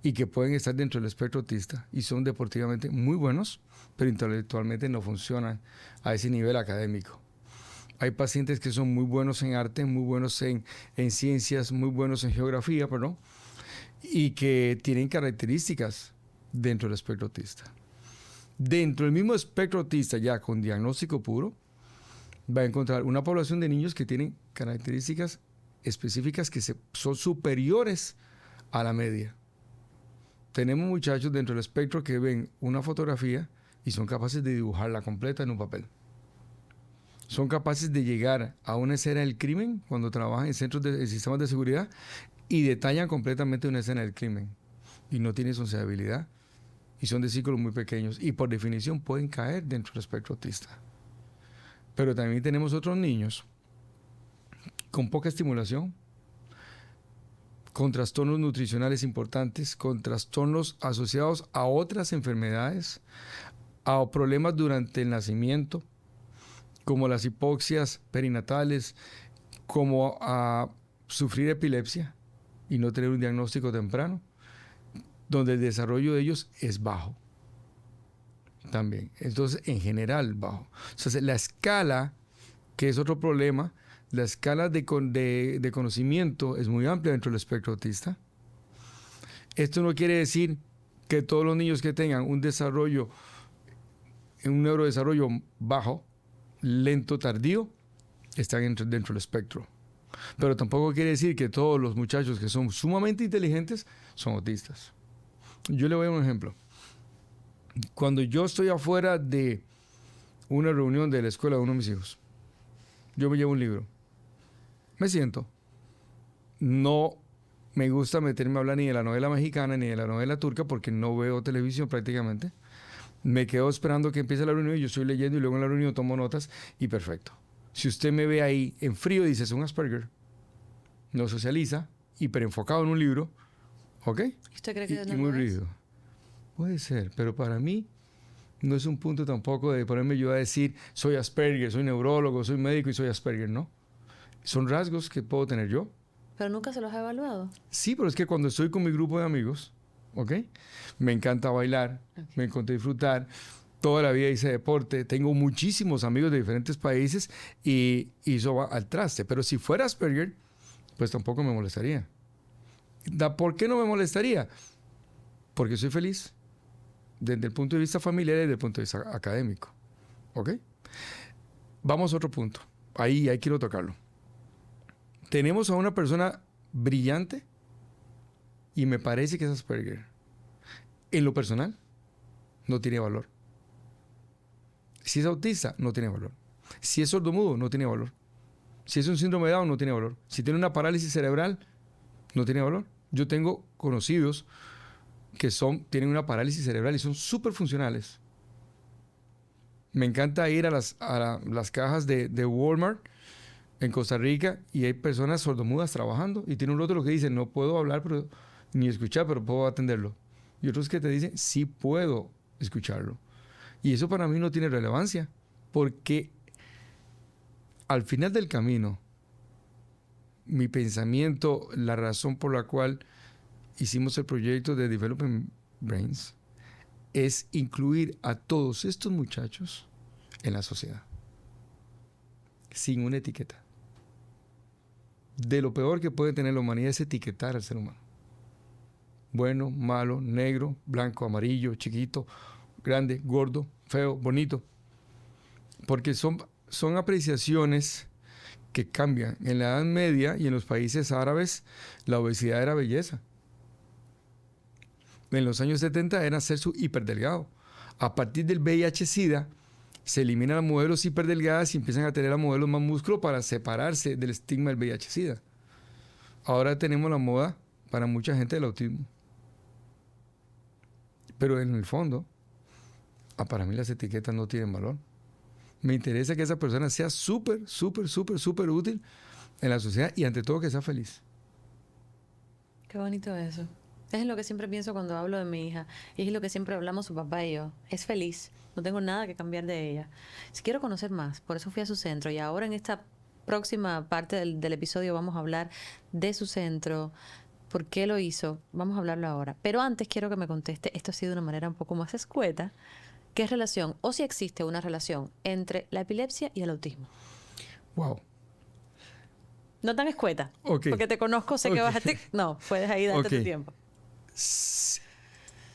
y que pueden estar dentro del espectro autista y son deportivamente muy buenos, pero intelectualmente no funcionan a ese nivel académico. Hay pacientes que son muy buenos en arte, muy buenos en ciencias, muy buenos en geografía, perdón, y que tienen características dentro del espectro autista. Dentro del mismo espectro autista, ya con diagnóstico puro, va a encontrar una población de niños que tienen características específicas que son superiores a la media. Tenemos muchachos dentro del espectro que ven una fotografía y son capaces de dibujarla completa en un papel. Son capaces de llegar a una escena del crimen cuando trabajan en centros de sistemas de seguridad y detallan completamente una escena del crimen. Y no tienen sensibilidad. Y son de ciclos muy pequeños. Y por definición pueden caer dentro del espectro autista. Pero también tenemos otros niños con poca estimulación, con trastornos nutricionales importantes, con trastornos asociados a otras enfermedades, a problemas durante el nacimiento, como las hipoxias perinatales, como a sufrir epilepsia y no tener un diagnóstico temprano, donde el desarrollo de ellos es bajo también. Entonces, en general, bajo. Entonces, la escala, que es otro problema, la escala de conocimiento es muy amplia dentro del espectro autista. Esto no quiere decir que todos los niños que tengan un neurodesarrollo bajo, lento, tardío, están dentro del espectro. Pero tampoco quiere decir que todos los muchachos que son sumamente inteligentes son autistas. Yo le voy a dar un ejemplo. Cuando yo estoy afuera de una reunión de la escuela de uno de mis hijos, yo me llevo un libro. Me siento. No me gusta meterme a hablar ni de la novela mexicana ni de la novela turca porque no veo televisión prácticamente. Me quedo esperando que empiece la reunión y yo estoy leyendo y luego en la reunión tomo notas y perfecto. Si usted me ve ahí en frío, dice, es un Asperger. No socializa, hiperenfocado en un libro, ¿ok? ¿Usted cree que y muy rígido. Puede ser, pero para mí no es un punto tampoco de ponerme yo a decir, soy Asperger, soy neurólogo, soy médico y soy Asperger, ¿no? Son rasgos que puedo tener yo. ¿Pero nunca se los ha evaluado? Sí, pero es que cuando estoy con mi grupo de amigos, ¿ok? Me encanta bailar, me encanta disfrutar. Toda la vida hice deporte. Tengo muchísimos amigos de diferentes países y eso va al traste. Pero si fuera Asperger, pues tampoco me molestaría. ¿Por qué no me molestaría? Porque soy feliz desde el punto de vista familiar y desde el punto de vista académico. ¿Ok? Vamos a otro punto. Ahí quiero tocarlo. Tenemos a una persona brillante y me parece que es Asperger. En lo personal, no tiene valor. Si es autista, no tiene valor. Si es sordomudo, no tiene valor. Si es un síndrome de Down, no tiene valor. Si tiene una parálisis cerebral, no tiene valor. Yo tengo conocidos que tienen una parálisis cerebral y son súper funcionales. Me encanta ir a las cajas de Walmart en Costa Rica y hay personas sordomudas trabajando y tiene un otro que dice, no puedo hablar ni escuchar, pero puedo atenderlo. Y otros que te dicen, sí puedo escucharlo. Y eso para mí no tiene relevancia, porque al final del camino, mi pensamiento, la razón por la cual hicimos el proyecto de Developing Brains, es incluir a todos estos muchachos en la sociedad, sin una etiqueta. De lo peor que puede tener la humanidad es etiquetar al ser humano. Bueno, malo, negro, blanco, amarillo, chiquito, grande, gordo, feo, bonito. Porque son apreciaciones que cambian. En la Edad Media y en los países árabes, la obesidad era belleza. en los años 70 era ser su hiperdelgado. A partir del VIH-Sida, se eliminan las modelos hiperdelgadas y empiezan a tener a modelos más músculo para separarse del estigma del VIH-Sida. Ahora tenemos la moda para mucha gente del autismo. Pero en el fondo, para mí las etiquetas no tienen valor. Me interesa que esa persona sea súper, súper, súper, súper útil en la sociedad y ante todo que sea feliz. Qué bonito eso. Es lo que siempre pienso cuando hablo de mi hija. Y es lo que siempre hablamos su papá y yo. Es feliz. No tengo nada que cambiar de ella. Si quiero conocer más, por eso fui a su centro. Y ahora en esta próxima parte del episodio vamos a hablar de su centro. ¿Por qué lo hizo? Vamos a hablarlo ahora. Pero antes quiero que me conteste, esto ha sido de una manera un poco más escueta, ¿qué relación o si existe una relación entre la epilepsia y el autismo? Wow. No tan escueta. Okay. Porque te conozco, sé que vas a... No, puedes ahí darte tu tiempo.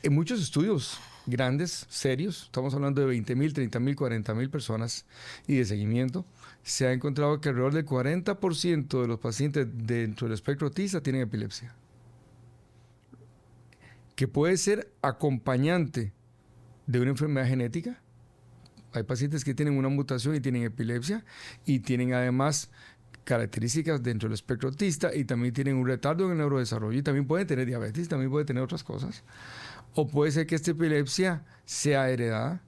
En muchos estudios grandes, serios, estamos hablando de 20,000, 30,000, 40,000 personas y de seguimiento, se ha encontrado que alrededor del 40% de los pacientes dentro del espectro autista tienen epilepsia. Que puede ser acompañante de una enfermedad genética. Hay pacientes que tienen una mutación y tienen epilepsia y tienen además características dentro del espectro autista y también tienen un retardo en el neurodesarrollo y también pueden tener diabetes, también pueden tener otras cosas. O puede ser que esta epilepsia sea heredada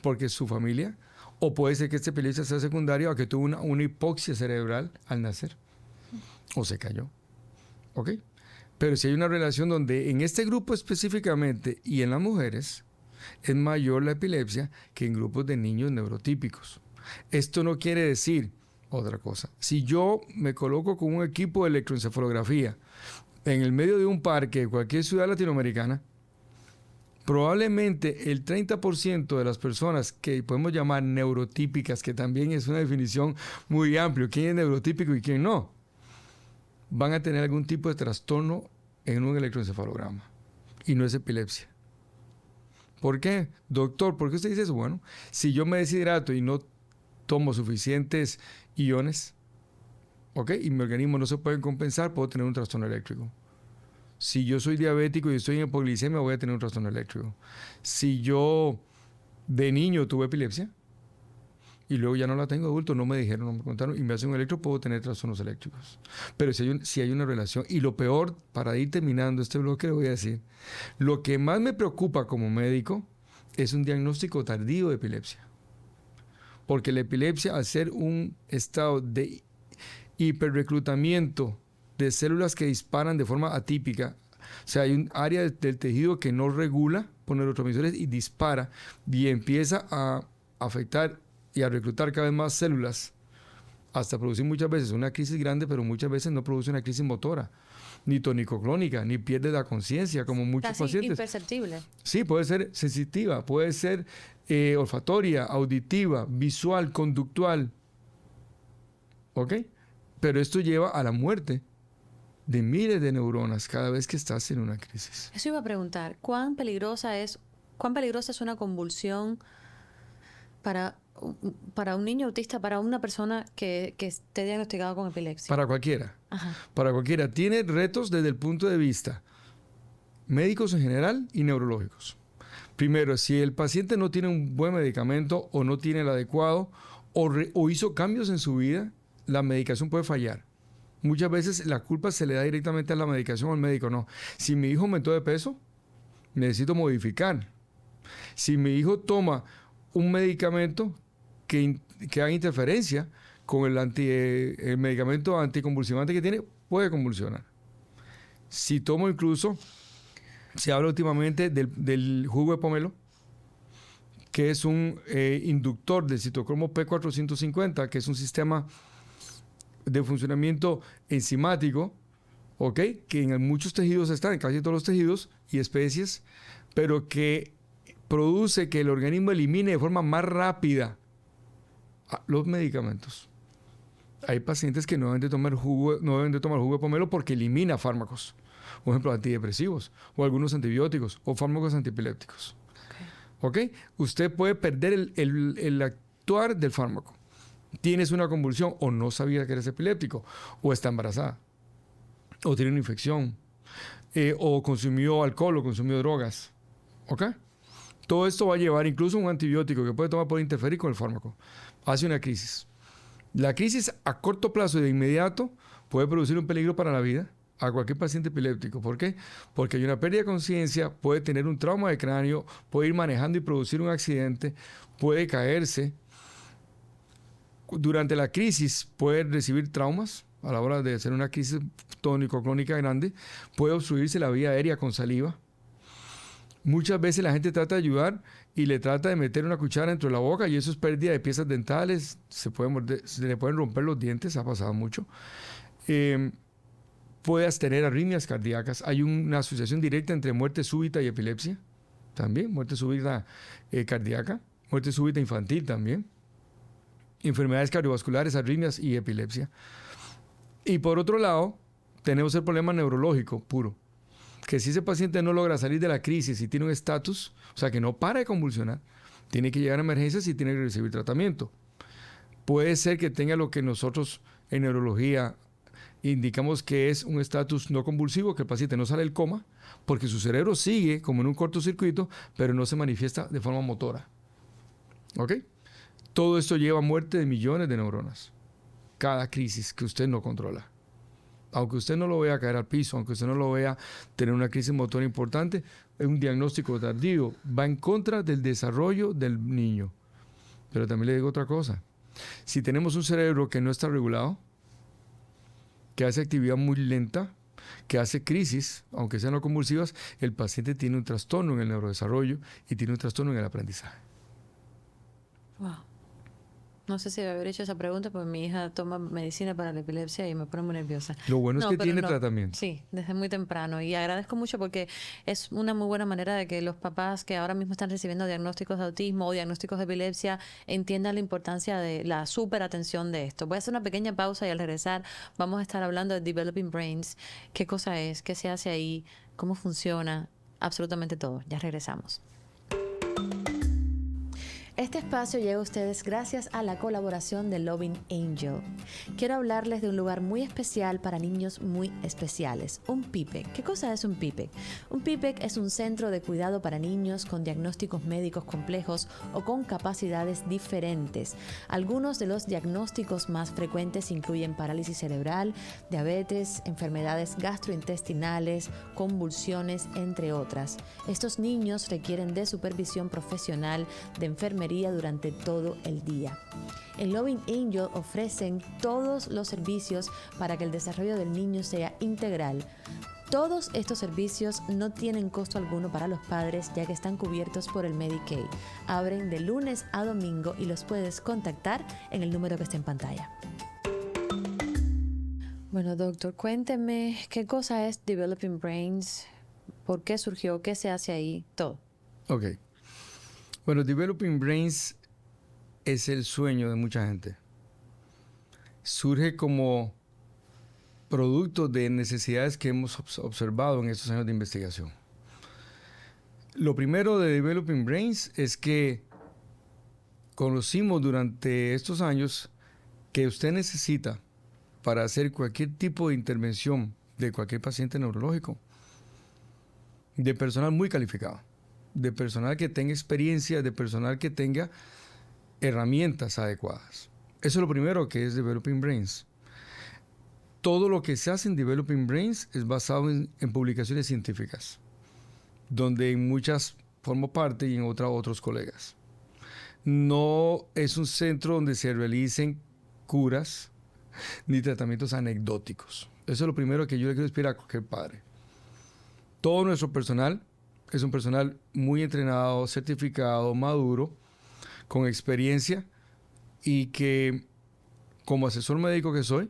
porque es su familia, o puede ser que esta epilepsia sea secundaria a que tuvo una hipoxia cerebral al nacer o se cayó. ¿Ok? Pero si hay una relación donde en este grupo específicamente y en las mujeres es mayor la epilepsia que en grupos de niños neurotípicos. Esto no quiere decir otra cosa. Si yo me coloco con un equipo de electroencefalografía en el medio de un parque de cualquier ciudad latinoamericana, probablemente el 30% de las personas que podemos llamar neurotípicas, que también es una definición muy amplia, quién es neurotípico y quién no, van a tener algún tipo de trastorno en un electroencefalograma. Y no es epilepsia. ¿Por qué? Doctor, ¿por qué usted dice eso? Bueno, si yo me deshidrato y no tomo suficientes iones, ¿ok? Y mi organismo no se puede compensar, puedo tener un trastorno eléctrico. Si yo soy diabético y estoy en hipoglicemia, voy a tener un trastorno eléctrico. Si yo de niño tuve epilepsia y luego ya no la tengo adulto, no me dijeron, no me contaron, y me hacen un electro, puedo tener trastornos eléctricos. Pero si hay una relación, y lo peor, para ir terminando este bloque, le voy a decir, lo que más me preocupa como médico es un diagnóstico tardío de epilepsia. Porque la epilepsia, al ser un estado de hiperreclutamiento de células que disparan de forma atípica, o sea, hay un área del tejido que no regula por neurotransmisores y dispara y empieza a afectar y a reclutar cada vez más células hasta producir muchas veces una crisis grande, pero muchas veces no produce una crisis motora, ni tonicoclónica, ni pierde la conciencia, como muchos casi pacientes. Imperceptible. Sí, puede ser sensitiva, puede ser olfatoria, auditiva, visual, conductual. ¿Ok? Pero esto lleva a la muerte de miles de neuronas cada vez que estás en una crisis. Eso iba a preguntar, ¿cuán peligrosa es una convulsión para un niño autista, para una persona que esté diagnosticada con epilepsia? Para cualquiera. Ajá. Para cualquiera. Tiene retos desde el punto de vista médicos en general y neurológicos. Primero, si el paciente no tiene un buen medicamento o no tiene el adecuado o hizo cambios en su vida, la medicación puede fallar. Muchas veces la culpa se le da directamente a la medicación o al médico. No. Si mi hijo aumentó de peso, necesito modificar. Si mi hijo toma un medicamento que haga interferencia con el medicamento anticonvulsivante que tiene, puede convulsionar. Si tomo incluso, se habla últimamente del jugo de pomelo, que es un inductor del citocromo P450, que es un sistema de funcionamiento enzimático, ¿ok? Que en muchos tejidos está, en casi todos los tejidos y especies, pero que produce que el organismo elimine de forma más rápida los medicamentos. Hay pacientes que no deben de tomar jugo de pomelo porque elimina fármacos, por ejemplo, antidepresivos o algunos antibióticos o fármacos antiepilépticos. ¿Ok? Usted puede perder el actuar del fármaco. Tienes una convulsión o no sabía que eres epiléptico o está embarazada o tiene una infección. o consumió alcohol o consumió drogas. ¿Ok? Todo esto va a llevar incluso un antibiótico que puede tomar por interferir con el fármaco. Hace una crisis. La crisis a corto plazo y de inmediato puede producir un peligro para la vida a cualquier paciente epiléptico. ¿Por qué? Porque hay una pérdida de conciencia, puede tener un trauma de cráneo, puede ir manejando y producir un accidente, puede caerse. Durante la crisis puede recibir traumas a la hora de hacer una crisis tónico-clónica grande, puede obstruirse la vía aérea con saliva. Muchas veces la gente trata de ayudar y le trata de meter una cuchara dentro de la boca y eso es pérdida de piezas dentales, se le pueden romper los dientes, ha pasado mucho. Puedes tener arritmias cardíacas. Hay una asociación directa entre muerte súbita y epilepsia, también, muerte súbita cardíaca, muerte súbita infantil también, enfermedades cardiovasculares, arritmias y epilepsia. Y por otro lado, tenemos el problema neurológico puro, que si ese paciente no logra salir de la crisis y tiene un estatus, o sea, que no para de convulsionar, tiene que llegar a emergencias y tiene que recibir tratamiento. Puede ser que tenga lo que nosotros en neurología indicamos que es un estatus no convulsivo, que el paciente no sale del coma, porque su cerebro sigue como en un cortocircuito, pero no se manifiesta de forma motora. ¿Ok? Todo esto lleva a muerte de millones de neuronas. Cada crisis que usted no controla. Aunque usted no lo vea caer al piso, aunque usted no lo vea tener una crisis motora importante, es un diagnóstico tardío. Va en contra del desarrollo del niño. Pero también le digo otra cosa. Si tenemos un cerebro que no está regulado, que hace actividad muy lenta, que hace crisis, aunque sean no convulsivas, el paciente tiene un trastorno en el neurodesarrollo y tiene un trastorno en el aprendizaje. Wow. No sé si haber hecho esa pregunta porque mi hija toma medicina para la epilepsia y me pone muy nerviosa. Lo bueno es que tiene tratamiento. Sí, desde muy temprano. Y agradezco mucho porque es una muy buena manera de que los papás que ahora mismo están recibiendo diagnósticos de autismo o diagnósticos de epilepsia entiendan la importancia de la súper atención de esto. Voy a hacer una pequeña pausa y al regresar vamos a estar hablando de Developing Brains. ¿Qué cosa es? ¿Qué se hace ahí? ¿Cómo funciona? Absolutamente todo. Ya regresamos. Este espacio llega a ustedes gracias a la colaboración de Loving Angel. Quiero hablarles de un lugar muy especial para niños muy especiales, un PIPEC. ¿Qué cosa es un PIPEC? Un PIPEC es un centro de cuidado para niños con diagnósticos médicos complejos o con capacidades diferentes. Algunos de los diagnósticos más frecuentes incluyen parálisis cerebral, diabetes, enfermedades gastrointestinales, convulsiones, entre otras. Estos niños requieren de supervisión profesional, de enfermería durante todo el día. En Loving Angel ofrecen todos los servicios para que el desarrollo del niño sea integral. Todos estos servicios no tienen costo alguno para los padres ya que están cubiertos por el Medicaid. Abren de lunes a domingo y los puedes contactar en el número que está en pantalla. Bueno, doctor, cuénteme qué cosa es Developing Brains, por qué surgió, qué se hace ahí, todo. Ok. Bueno, Developing Brains es el sueño de mucha gente. Surge como producto de necesidades que hemos observado en estos años de investigación. Lo primero de Developing Brains es que conocimos durante estos años que usted necesita para hacer cualquier tipo de intervención de cualquier paciente neurológico de personal muy calificado, de personal que tenga experiencia, de personal que tenga herramientas adecuadas. Eso es lo primero que es Developing Brains. Todo lo que se hace en Developing Brains es basado en publicaciones científicas, donde en muchas formo parte y en otros colegas. No es un centro donde se realicen curas ni tratamientos anecdóticos. Eso es lo primero que yo le quiero decir a cualquier padre. Todo nuestro personal es un personal muy entrenado, certificado, maduro, con experiencia y que, como asesor médico que soy,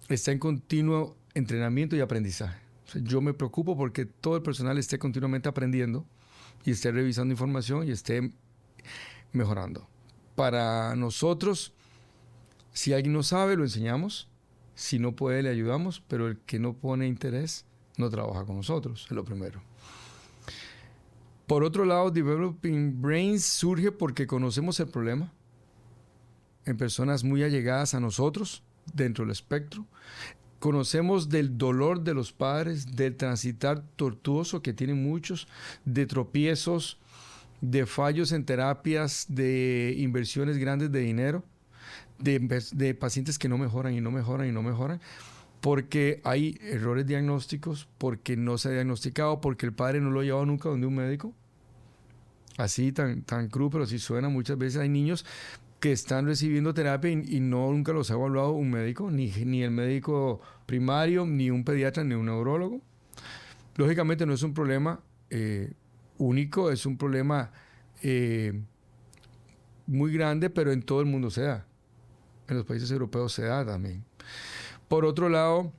está en continuo entrenamiento y aprendizaje. O sea, yo me preocupo porque todo el personal esté continuamente aprendiendo y esté revisando información y esté mejorando. Para nosotros, si alguien no sabe, lo enseñamos. Si no puede, le ayudamos, pero el que no pone interés no trabaja con nosotros, es lo primero. Por otro lado, Developing Brains surge porque conocemos el problema en personas muy allegadas a nosotros dentro del espectro. Conocemos del dolor de los padres, del transitar tortuoso que tienen muchos, de tropiezos, de fallos en terapias, de inversiones grandes de dinero, de pacientes que no mejoran y no mejoran y no mejoran, porque hay errores diagnósticos, porque no se ha diagnosticado, porque el padre no lo ha llevado nunca donde un médico. Así tan crudo, pero así suena. Muchas veces hay niños que están recibiendo terapia y nunca los ha evaluado un médico, ni el médico primario, ni un pediatra, ni un neurólogo. Lógicamente no es un problema único, es un problema muy grande, pero en todo el mundo se da. En los países europeos se da también. Por otro lado,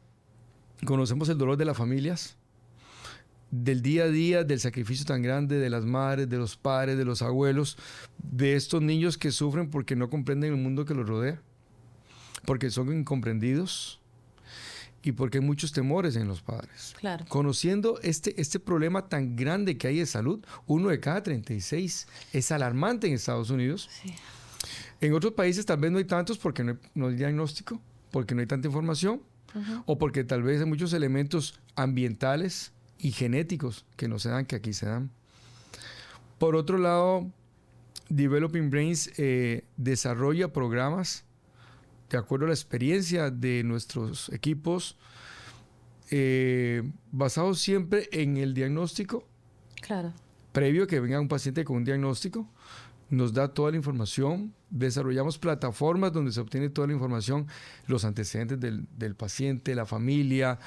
conocemos el dolor de las familias, del día a día, del sacrificio tan grande de las madres, de los padres, de los abuelos, de estos niños que sufren porque no comprenden el mundo que los rodea, porque son incomprendidos y porque hay muchos temores en los padres. Claro. Conociendo este problema tan grande que hay de salud, 1 de cada 36 es alarmante en Estados Unidos. Sí. En otros países tal vez no hay tantos porque no hay diagnóstico, porque no hay tanta información, o porque tal vez hay muchos elementos ambientales y genéticos que no se dan, que aquí se dan. Por otro lado, Developing Brains desarrolla programas de acuerdo a la experiencia de nuestros equipos, basados siempre en el diagnóstico. Claro. Previo a que venga un paciente con un diagnóstico, nos da toda la información. Desarrollamos plataformas donde se obtiene toda la información, los antecedentes del paciente, la familia.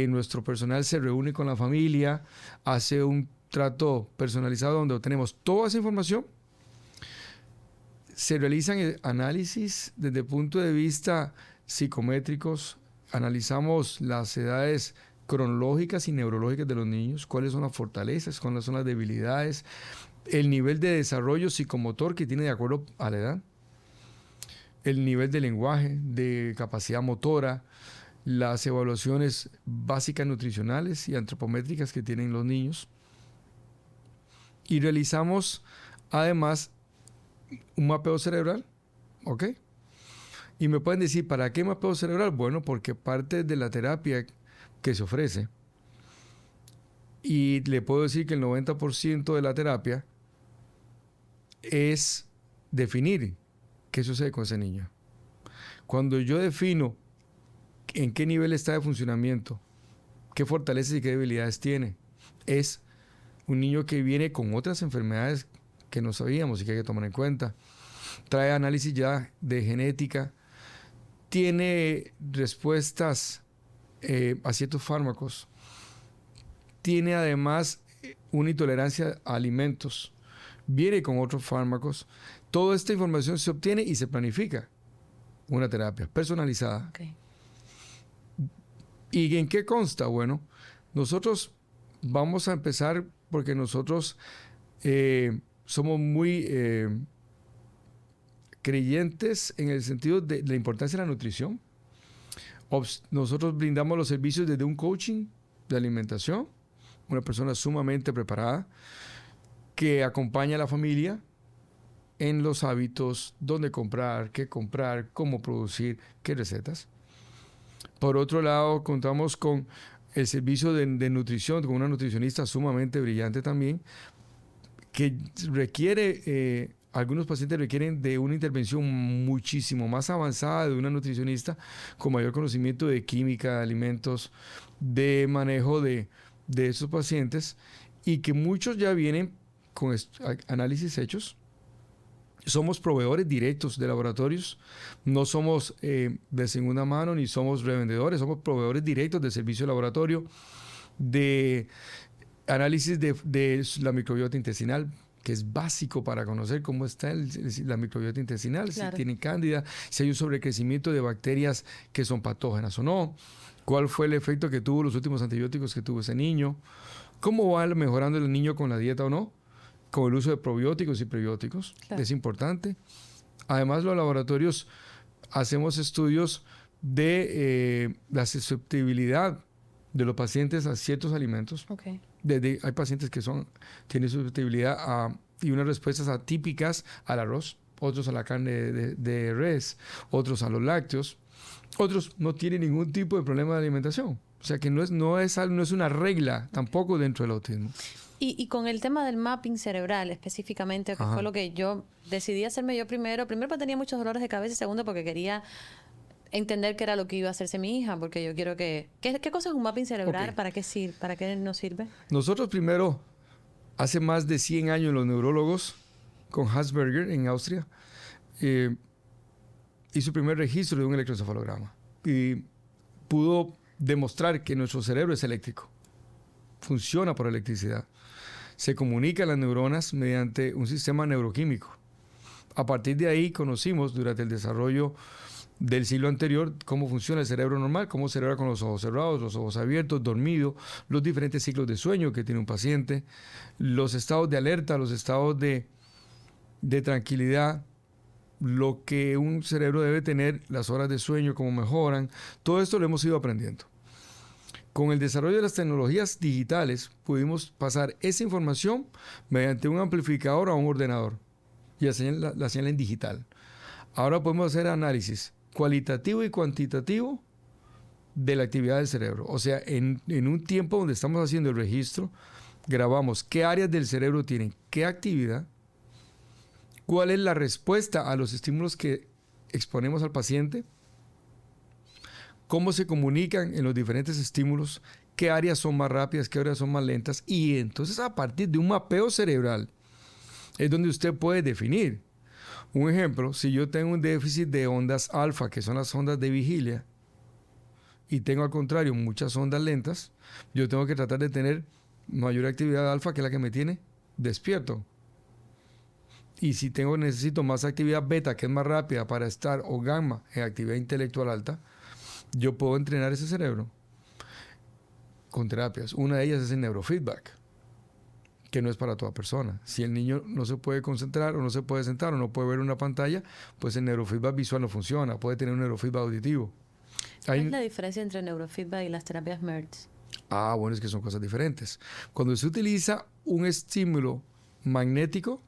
Nuestro personal se reúne con la familia, hace un trato personalizado donde obtenemos toda esa información. Se realizan análisis desde el punto de vista psicométricos. Analizamos las edades cronológicas y neurológicas de los niños, cuáles son las fortalezas, cuáles son las debilidades, el nivel de desarrollo psicomotor que tiene de acuerdo a la edad, el nivel de lenguaje, de capacidad motora, las evaluaciones básicas nutricionales y antropométricas que tienen los niños. Y realizamos además un mapeo cerebral, ¿ok? Y me pueden decir, ¿para qué mapeo cerebral? Bueno, porque parte de la terapia que se ofrece, y le puedo decir que el 90% de la terapia es definir qué sucede con ese niño. Cuando yo defino en qué nivel está de funcionamiento, qué fortalezas y qué debilidades tiene, es un niño que viene con otras enfermedades que no sabíamos y que hay que tomar en cuenta. Trae análisis ya de genética, tiene respuestas a ciertos fármacos, tiene además una intolerancia a alimentos, viene con otros fármacos. Toda esta información se obtiene y se planifica una terapia personalizada. Okay. ¿Y en qué consta? Bueno, nosotros vamos a empezar porque nosotros somos muy creyentes en el sentido de la importancia de la nutrición. Nosotros brindamos los servicios desde un coaching de alimentación, una persona sumamente preparada que acompaña a la familia en los hábitos, dónde comprar, qué comprar, cómo producir, qué recetas. Por otro lado, contamos con el servicio de nutrición, con una nutricionista sumamente brillante también, que requiere, algunos pacientes requieren de una intervención muchísimo más avanzada de una nutricionista con mayor conocimiento de química, de alimentos, de manejo de esos pacientes, y que muchos ya vienen con análisis hechos. Somos proveedores directos de laboratorios, no somos de segunda mano ni somos revendedores, somos proveedores directos de servicio de laboratorio, de análisis de la microbiota intestinal, que es básico para conocer cómo está la microbiota intestinal, claro. Si tiene cándida, si hay un sobrecrecimiento de bacterias que son patógenas o no, cuál fue el efecto que tuvo los últimos antibióticos que tuvo ese niño, cómo va mejorando el niño con la dieta o no, con el uso de probióticos y prebióticos, claro. Es importante. Además, los laboratorios hacemos estudios de la susceptibilidad de los pacientes a ciertos alimentos. Okay. Hay pacientes que tienen susceptibilidad y unas respuestas atípicas al arroz, otros a la carne de res, otros a los lácteos. Otros no tienen ningún tipo de problema de alimentación. O sea que no es una regla tampoco dentro del autismo. Y con el tema del mapping cerebral específicamente, que fue lo que yo decidí hacerme yo primero porque tenía muchos dolores de cabeza y segundo porque quería entender qué era lo que iba a hacerse mi hija, porque yo quiero que... ¿Qué cosa es un mapping cerebral? Okay. ¿Para qué nos sirve? Nosotros primero, hace más de 100 años, los neurólogos, con Asperger en Austria, hizo el primer registro de un electroencefalograma y pudo demostrar que nuestro cerebro es eléctrico. Funciona por electricidad. Se comunican las neuronas mediante un sistema neuroquímico. A partir de ahí conocimos durante el desarrollo del siglo anterior cómo funciona el cerebro normal, cómo se celebra con los ojos cerrados, los ojos abiertos, dormido, los diferentes ciclos de sueño que tiene un paciente, los estados de alerta, los estados de tranquilidad, lo que un cerebro debe tener, las horas de sueño, cómo mejoran. Todo esto lo hemos ido aprendiendo. Con el desarrollo de las tecnologías digitales pudimos pasar esa información mediante un amplificador a un ordenador y la señal en digital. Ahora podemos hacer análisis cualitativo y cuantitativo de la actividad del cerebro. O sea, en un tiempo donde estamos haciendo el registro, grabamos qué áreas del cerebro tienen qué actividad, cuál es la respuesta a los estímulos que exponemos al paciente, cómo se comunican en los diferentes estímulos, qué áreas son más rápidas, qué áreas son más lentas. Y entonces a partir de un mapeo cerebral es donde usted puede definir. Un ejemplo, si yo tengo un déficit de ondas alfa, que son las ondas de vigilia, y tengo al contrario muchas ondas lentas, yo tengo que tratar de tener mayor actividad alfa, que es la que me tiene despierto. Y si necesito más actividad beta, que es más rápida para estar, o gamma, en actividad intelectual alta, yo puedo entrenar ese cerebro con terapias. Una de ellas es el neurofeedback, que no es para toda persona. Si el niño no se puede concentrar o no se puede sentar o no puede ver una pantalla, pues el neurofeedback visual no funciona. Puede tener un neurofeedback auditivo. ¿Cuál es la diferencia entre el neurofeedback y las terapias Merz? Bueno, es que son cosas diferentes. Cuando se utiliza un estímulo magnético,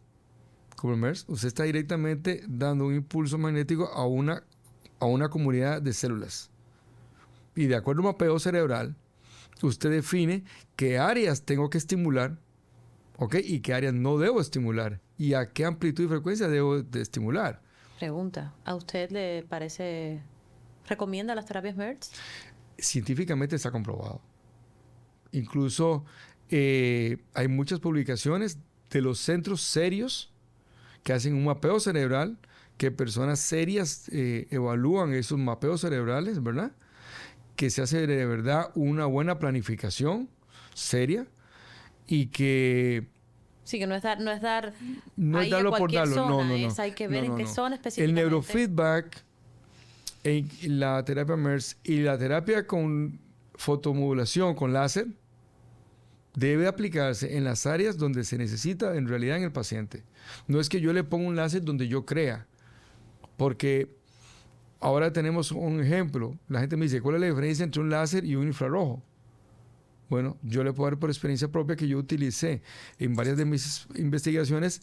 como el MERS, usted está directamente dando un impulso magnético a una comunidad de células. Y de acuerdo a un mapeo cerebral, usted define qué áreas tengo que estimular, ¿ok? Y qué áreas no debo estimular. Y a qué amplitud y frecuencia debo de estimular. Pregunta, ¿a usted le recomienda las terapias Merz? Científicamente está comprobado. Incluso hay muchas publicaciones de los centros serios que hacen un mapeo cerebral, que personas serias evalúan esos mapeos cerebrales, ¿verdad? Que se hace de verdad una buena planificación seria y que... Sí, que no es darlo por darlo, zona, no. Hay que ver en qué zona específicamente. El neurofeedback, la terapia MERS y la terapia con fotomodulación, con láser, debe aplicarse en las áreas donde se necesita en realidad en el paciente. No es que yo le ponga un láser donde yo crea, porque ahora tenemos un ejemplo. La gente me dice, ¿cuál es la diferencia entre un láser y un infrarrojo? Bueno, yo le puedo dar por experiencia propia que yo utilicé en varias de mis investigaciones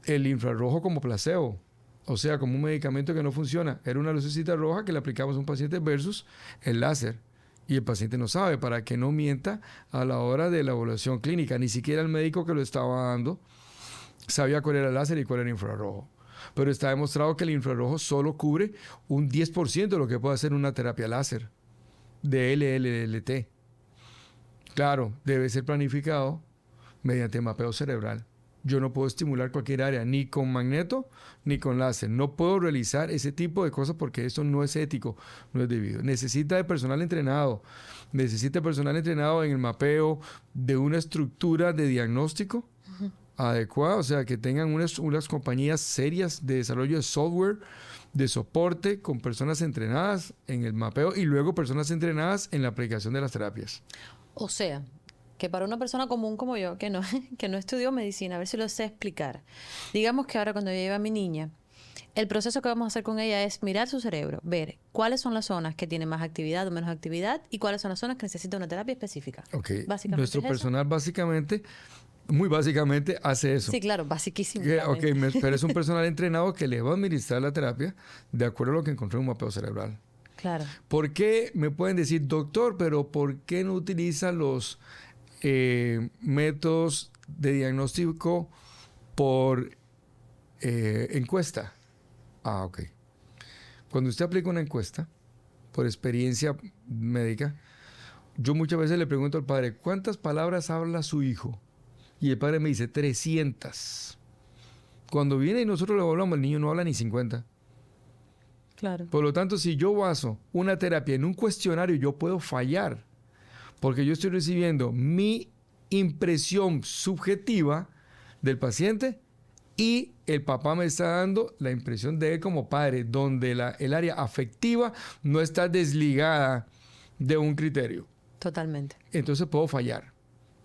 el infrarrojo como placebo, o sea, como un medicamento que no funciona. Era una lucecita roja que le aplicamos a un paciente versus el láser. Y el paciente no sabe, para que no mienta a la hora de la evaluación clínica. Ni siquiera el médico que lo estaba dando sabía cuál era el láser y cuál era el infrarrojo. Pero está demostrado que el infrarrojo solo cubre un 10% de lo que puede hacer una terapia láser de LLLT. Claro, debe ser planificado mediante mapeo cerebral. Yo no puedo estimular cualquier área, ni con magneto, ni con láser. No puedo realizar ese tipo de cosas porque eso no es ético, no es debido. Necesita de personal entrenado. Necesita personal entrenado en el mapeo de una estructura de diagnóstico adecuada. O sea, que tengan unas compañías serias de desarrollo de software, de soporte, con personas entrenadas en el mapeo y luego personas entrenadas en la aplicación de las terapias. O sea, que para una persona común como yo, que no estudió medicina, a ver si lo sé explicar. Digamos que ahora cuando yo lleve a mi niña, el proceso que vamos a hacer con ella es mirar su cerebro, ver cuáles son las zonas que tienen más actividad o menos actividad y cuáles son las zonas que necesitan una terapia específica. Ok. Nuestro personal básicamente, muy básicamente, hace eso. Sí, claro, basiquísimo. Pero es un personal entrenado que le va a administrar la terapia de acuerdo a lo que encontró en un mapeo cerebral. Claro. ¿Por qué me pueden decir, doctor, pero por qué no utiliza los métodos de diagnóstico por encuesta? Ah, ok. Cuando usted aplica una encuesta, por experiencia médica, yo muchas veces le pregunto al padre, ¿cuántas palabras habla su hijo? Y el padre me dice, 300. Cuando viene y nosotros le hablamos, el niño no habla ni 50. Claro. Por lo tanto, si yo baso una terapia en un cuestionario, yo puedo fallar. Porque yo estoy recibiendo mi impresión subjetiva del paciente y el papá me está dando la impresión de él como padre, donde el área afectiva no está desligada de un criterio. Totalmente. Entonces puedo fallar.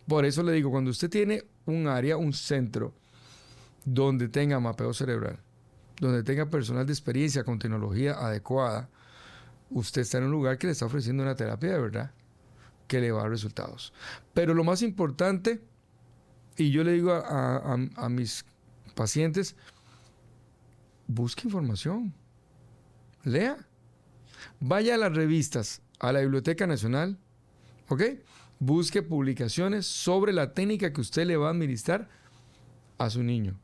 Por eso le digo, cuando usted tiene un área, un centro, donde tenga mapeo cerebral, donde tenga personal de experiencia con tecnología adecuada, usted está en un lugar que le está ofreciendo una terapia de verdad, que le va a dar resultados. Pero lo más importante, y yo le digo a mis pacientes, busque información, lea, vaya a las revistas, a la Biblioteca Nacional, ¿ok? Busque publicaciones sobre la técnica que usted le va a administrar a su niño.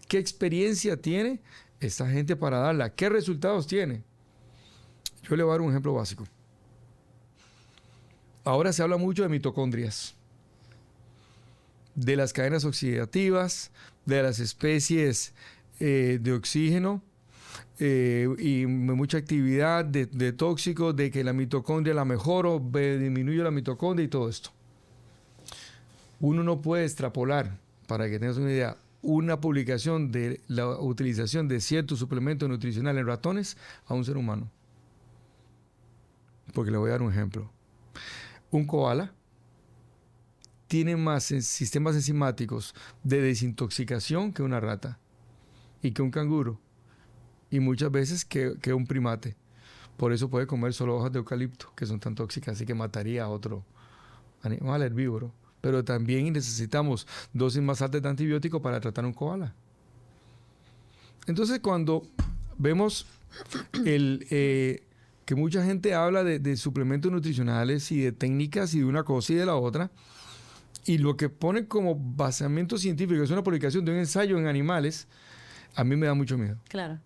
¿Qué experiencia tiene esta gente para darla? ¿Qué resultados tiene? Yo le voy a dar un ejemplo básico. Ahora se habla mucho de mitocondrias, de las cadenas oxidativas, de las especies de oxígeno y mucha actividad de tóxicos, de que la mitocondria la mejoro, disminuye la mitocondria y todo esto. Uno no puede extrapolar, para que tengas una idea, una publicación de la utilización de cierto suplemento nutricional en ratones a un ser humano. Porque le voy a dar un ejemplo. Un koala tiene más sistemas enzimáticos de desintoxicación que una rata y que un canguro y muchas veces que un primate. Por eso puede comer solo hojas de eucalipto, que son tan tóxicas, así que mataría a otro animal herbívoro. Pero también necesitamos dosis más altas de antibiótico para tratar un koala. Entonces, cuando vemos que mucha gente habla de suplementos nutricionales y de técnicas y de una cosa y de la otra, y lo que pone como basamento científico es una publicación de un ensayo en animales, a mí me da mucho miedo. Claro.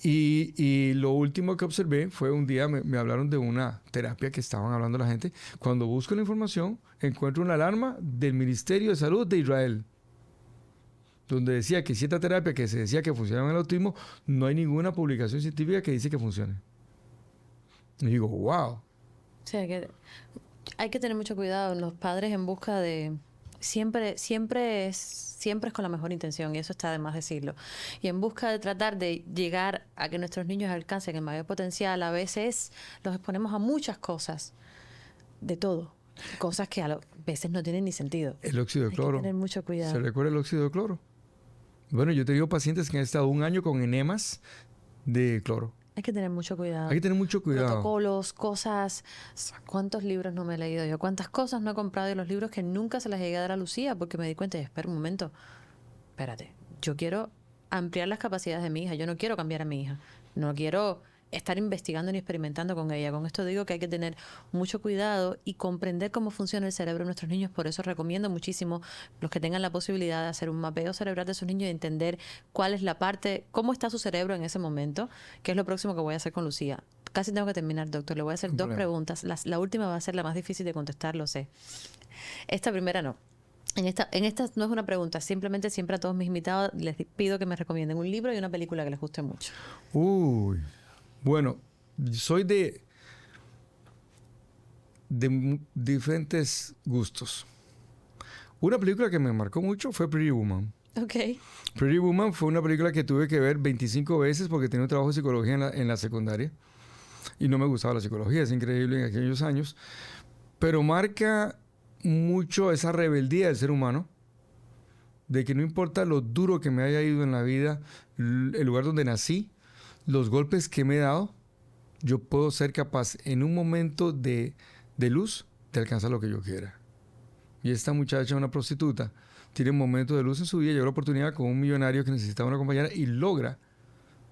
Y lo último que observé fue un día, me hablaron de una terapia que estaban hablando la gente. Cuando busco la información, encuentro una alarma del Ministerio de Salud de Israel, donde decía que cierta terapia que se decía que funcionaba en el autismo, no hay ninguna publicación científica que dice que funcione. Y digo, wow. Sí, hay que tener mucho cuidado. Los padres en busca de... Siempre es con la mejor intención, y eso está de más decirlo. Y en busca de tratar de llegar a que nuestros niños alcancen el mayor potencial, a veces los exponemos a muchas cosas, de todo. Cosas que a veces no tienen ni sentido. El óxido de cloro. Hay que tener mucho cuidado. ¿Se recuerda el óxido de cloro? Bueno, yo he tenido pacientes que han estado 1 año con enemas de cloro. Hay que tener mucho cuidado. Hay que tener mucho cuidado. Protocolos, cosas. ¿Cuántos libros no me he leído yo? ¿Cuántas cosas no he comprado de los libros que nunca se las llegué a dar a Lucía? Porque me di cuenta y espera un momento. Espérate, yo quiero ampliar las capacidades de mi hija. Yo no quiero cambiar a mi hija. No quiero estar investigando ni experimentando con ella. Con esto digo que hay que tener mucho cuidado y comprender cómo funciona el cerebro de nuestros niños. Por eso recomiendo muchísimo los que tengan la posibilidad de hacer un mapeo cerebral de sus niños y entender cuál es la parte, cómo está su cerebro en ese momento, que es lo próximo que voy a hacer con Lucía. Casi tengo que terminar, doctor. Le voy a hacer dos preguntas. La última va a ser la más difícil de contestar, lo sé. Esta primera no. En esta no es una pregunta, simplemente siempre a todos mis invitados les pido que me recomienden un libro y una película que les guste mucho. Uy, bueno, soy de diferentes gustos. Una película que me marcó mucho fue Pretty Woman. Ok. Pretty Woman fue una película que tuve que ver 25 veces porque tenía un trabajo de psicología en la secundaria y no me gustaba la psicología, es increíble en aquellos años, pero marca mucho esa rebeldía del ser humano, de que no importa lo duro que me haya ido en la vida, el lugar donde nací, los golpes que me he dado, yo puedo ser capaz en un momento de luz de alcanzar lo que yo quiera. Y esta muchacha, una prostituta, tiene un momento de luz en su vida, llegó la oportunidad con un millonario que necesitaba una compañera y logra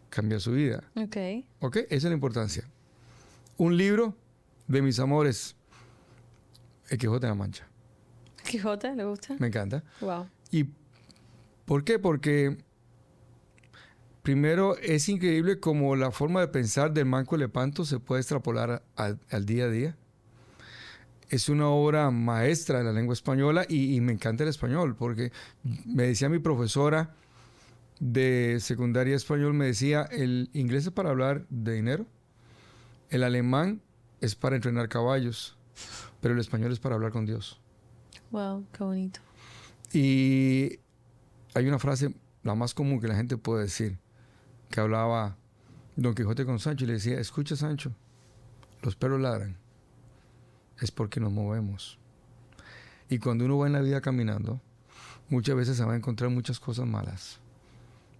cambiar su vida. Ok. ¿Ok? Esa es la importancia. Un libro de mis amores, El Quijote de la Mancha. ¿Quijote? ¿Le gusta? Me encanta. Wow. ¿Y por qué? Porque primero es increíble cómo la forma de pensar del Manco de Lepanto se puede extrapolar al día a día. Es una obra maestra de la lengua española y me encanta el español porque me decía mi profesora de secundaria español, me decía, el inglés es para hablar de dinero, el alemán es para entrenar caballos, pero el español es para hablar con Dios. Wow, qué bonito. Y hay una frase, la más común que la gente puede decir, que hablaba Don Quijote con Sancho y le decía, escucha Sancho, los perros ladran, es porque nos movemos. Y cuando uno va en la vida caminando, muchas veces se va a encontrar muchas cosas malas,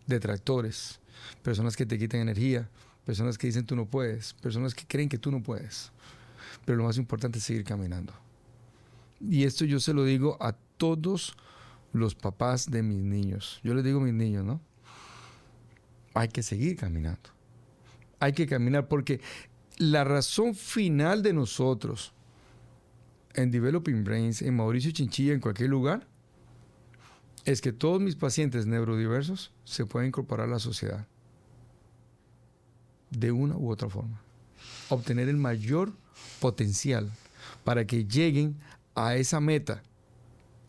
detractores, personas que te quitan energía, personas que dicen tú no puedes, personas que creen que tú no puedes. Pero lo más importante es seguir caminando. Y esto yo se lo digo a todos los papás de mis niños. Yo les digo a mis niños, ¿no? Hay que seguir caminando. Hay que caminar porque la razón final de nosotros en Developing Brains, en Mauricio Chinchilla, en cualquier lugar, es que todos mis pacientes neurodiversos se puedan incorporar a la sociedad de una u otra forma. Obtener el mayor potencial para que lleguen a esa meta.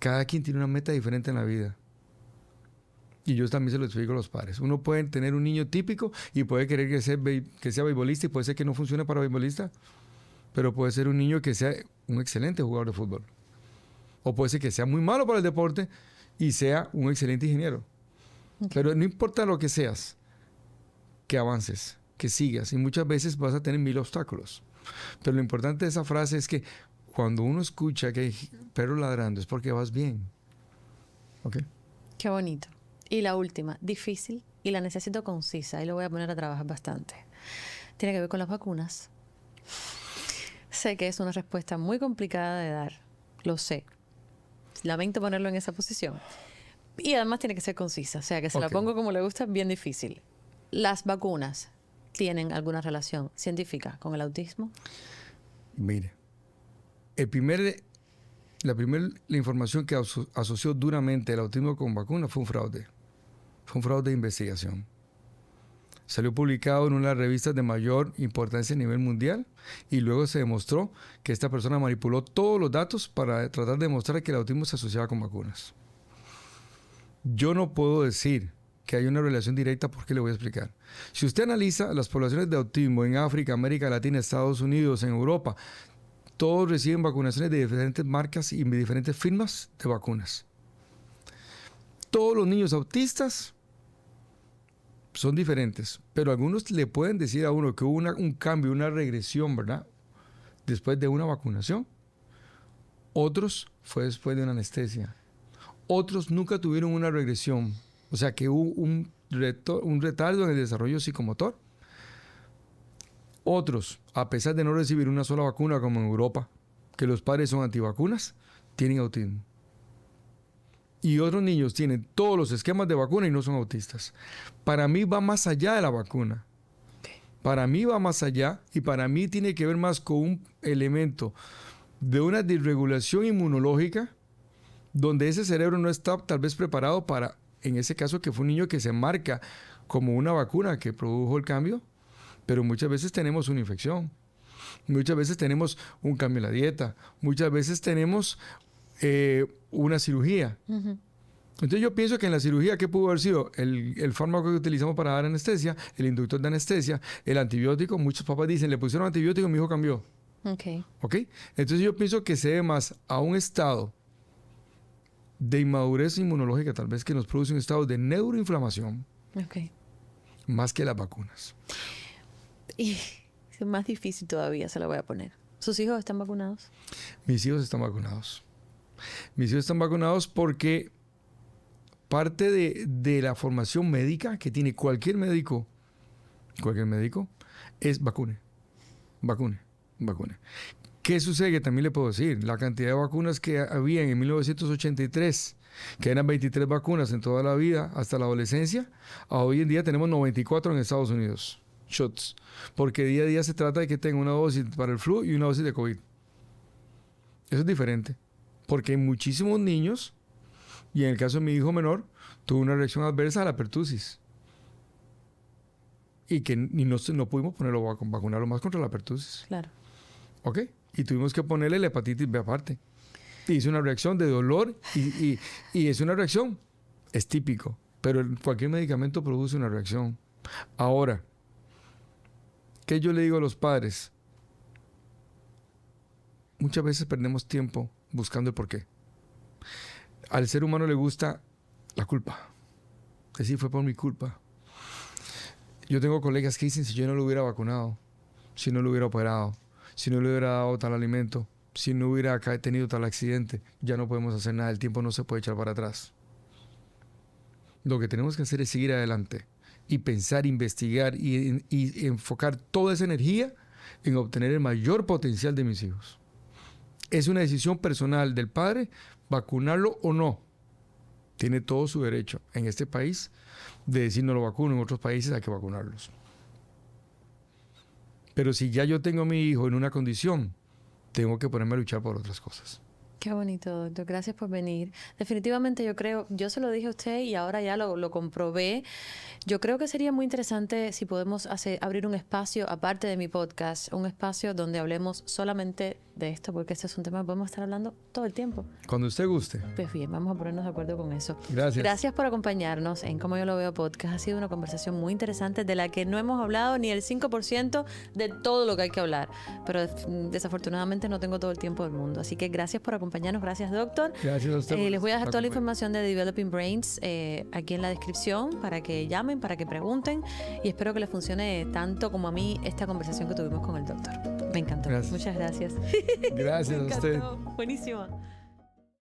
Cada quien tiene una meta diferente en la vida. Y yo también se lo explico a los padres. Uno puede tener un niño típico y puede querer que sea beisbolista y puede ser que no funcione para beisbolista, pero puede ser un niño que sea un excelente jugador de fútbol. O puede ser que sea muy malo para el deporte y sea un excelente ingeniero. Okay. Pero no importa lo que seas, que avances, que sigas. Y muchas veces vas a tener 1000 obstáculos. Pero lo importante de esa frase es que cuando uno escucha que hay perros ladrando es porque vas bien. ¿Ok? Qué bonito. Y la última, difícil, y la necesito concisa, y lo voy a poner a trabajar bastante. Tiene que ver con las vacunas. Sé que es una respuesta muy complicada de dar, lo sé. Lamento ponerlo en esa posición. Y además tiene que ser concisa, o sea, que se la pongo como le gusta, bien difícil. ¿Las vacunas tienen alguna relación científica con el autismo? Mire, la información que asoció duramente el autismo con vacunas fue un fraude. Fue un fraude de investigación. Salió publicado en una de las revistas de mayor importancia a nivel mundial y luego se demostró que esta persona manipuló todos los datos para tratar de demostrar que el autismo se asociaba con vacunas. Yo no puedo decir que hay una relación directa porque le voy a explicar. Si usted analiza las poblaciones de autismo en África, América Latina, Estados Unidos, en Europa, todos reciben vacunaciones de diferentes marcas y de diferentes firmas de vacunas. Todos los niños autistas son diferentes, pero algunos le pueden decir a uno que hubo un cambio, una regresión, ¿verdad? Después de una vacunación. Otros fue después de una anestesia. Otros nunca tuvieron una regresión. O sea que hubo un retardo en el desarrollo psicomotor. Otros, a pesar de no recibir una sola vacuna como en Europa, que los padres son antivacunas, tienen autismo. Y otros niños tienen todos los esquemas de vacuna y no son autistas. Para mí va más allá de la vacuna. Para mí va más allá y para mí tiene que ver más con un elemento de una disregulación inmunológica donde ese cerebro no está tal vez preparado para, en ese caso que fue un niño que se marca como una vacuna que produjo el cambio, pero muchas veces tenemos una infección, muchas veces tenemos un cambio en la dieta, muchas veces tenemos una cirugía. Uh-huh. Entonces yo pienso que en la cirugía, ¿qué pudo haber sido? El fármaco que utilizamos para dar anestesia, el inductor de anestesia, el antibiótico. Muchos papás dicen, le pusieron antibiótico y mi hijo cambió. ¿Ok? Entonces yo pienso que se debe más a un estado de inmadurez inmunológica, tal vez que nos produce un estado de neuroinflamación, más que las vacunas. Y es más difícil todavía, se la voy a poner. ¿Sus hijos están vacunados? Mis hijos están vacunados. Mis hijos están vacunados porque parte de la formación médica que tiene cualquier médico es vacune. ¿Qué sucede? Que también le puedo decir, la cantidad de vacunas que había en 1983, que eran 23 vacunas en toda la vida hasta la adolescencia, a hoy en día tenemos 94 en Estados Unidos. shots. Porque día a día se trata de que tenga una dosis para el flu y una dosis de COVID. Eso es diferente. Porque hay muchísimos niños, y en el caso de mi hijo menor, tuvo una reacción adversa a la pertussis. Y que no pudimos vacunarlo más contra la pertussis. Claro. ¿Ok? Y tuvimos que ponerle la hepatitis B aparte. Y hizo una reacción de dolor y es una reacción. Es típico. Pero cualquier medicamento produce una reacción. Ahora, ¿qué yo le digo a los padres? Muchas veces perdemos tiempo buscando el porqué. Al ser humano le gusta la culpa. Decir, fue por mi culpa. Yo tengo colegas que dicen, si yo no lo hubiera vacunado, si no lo hubiera operado, si no le hubiera dado tal alimento, si no hubiera tenido tal accidente, ya no podemos hacer nada. El tiempo no se puede echar para atrás. Lo que tenemos que hacer es seguir adelante y pensar, investigar y enfocar toda esa energía en obtener el mayor potencial de mis hijos. Es una decisión personal del padre vacunarlo o no. Tiene todo su derecho en este país de decir no lo vacuno. En otros países hay que vacunarlos. Pero si ya yo tengo a mi hijo en una condición, tengo que ponerme a luchar por otras cosas. Qué bonito, doctor. Gracias por venir. Definitivamente yo creo, yo se lo dije a usted y ahora ya lo comprobé. Yo creo que sería muy interesante si podemos abrir un espacio, aparte de mi podcast, un espacio donde hablemos solamente de esto, porque este es un tema que podemos estar hablando todo el tiempo. Cuando usted guste. Pues bien, vamos a ponernos de acuerdo con eso. Gracias. Gracias por acompañarnos en Como Yo Lo Veo Podcast. Ha sido una conversación muy interesante de la que no hemos hablado ni el 5% de todo lo que hay que hablar. Pero desafortunadamente no tengo todo el tiempo del mundo. Así que gracias por acompañarnos. Gracias, doctor. Gracias a usted. Les voy a dejar toda la información de Developing Brains aquí en la descripción para que llamen, para que pregunten. Y espero que les funcione tanto como a mí esta conversación que tuvimos con el doctor. Me encantó. Gracias. Muchas gracias. Gracias a usted. Buenísima.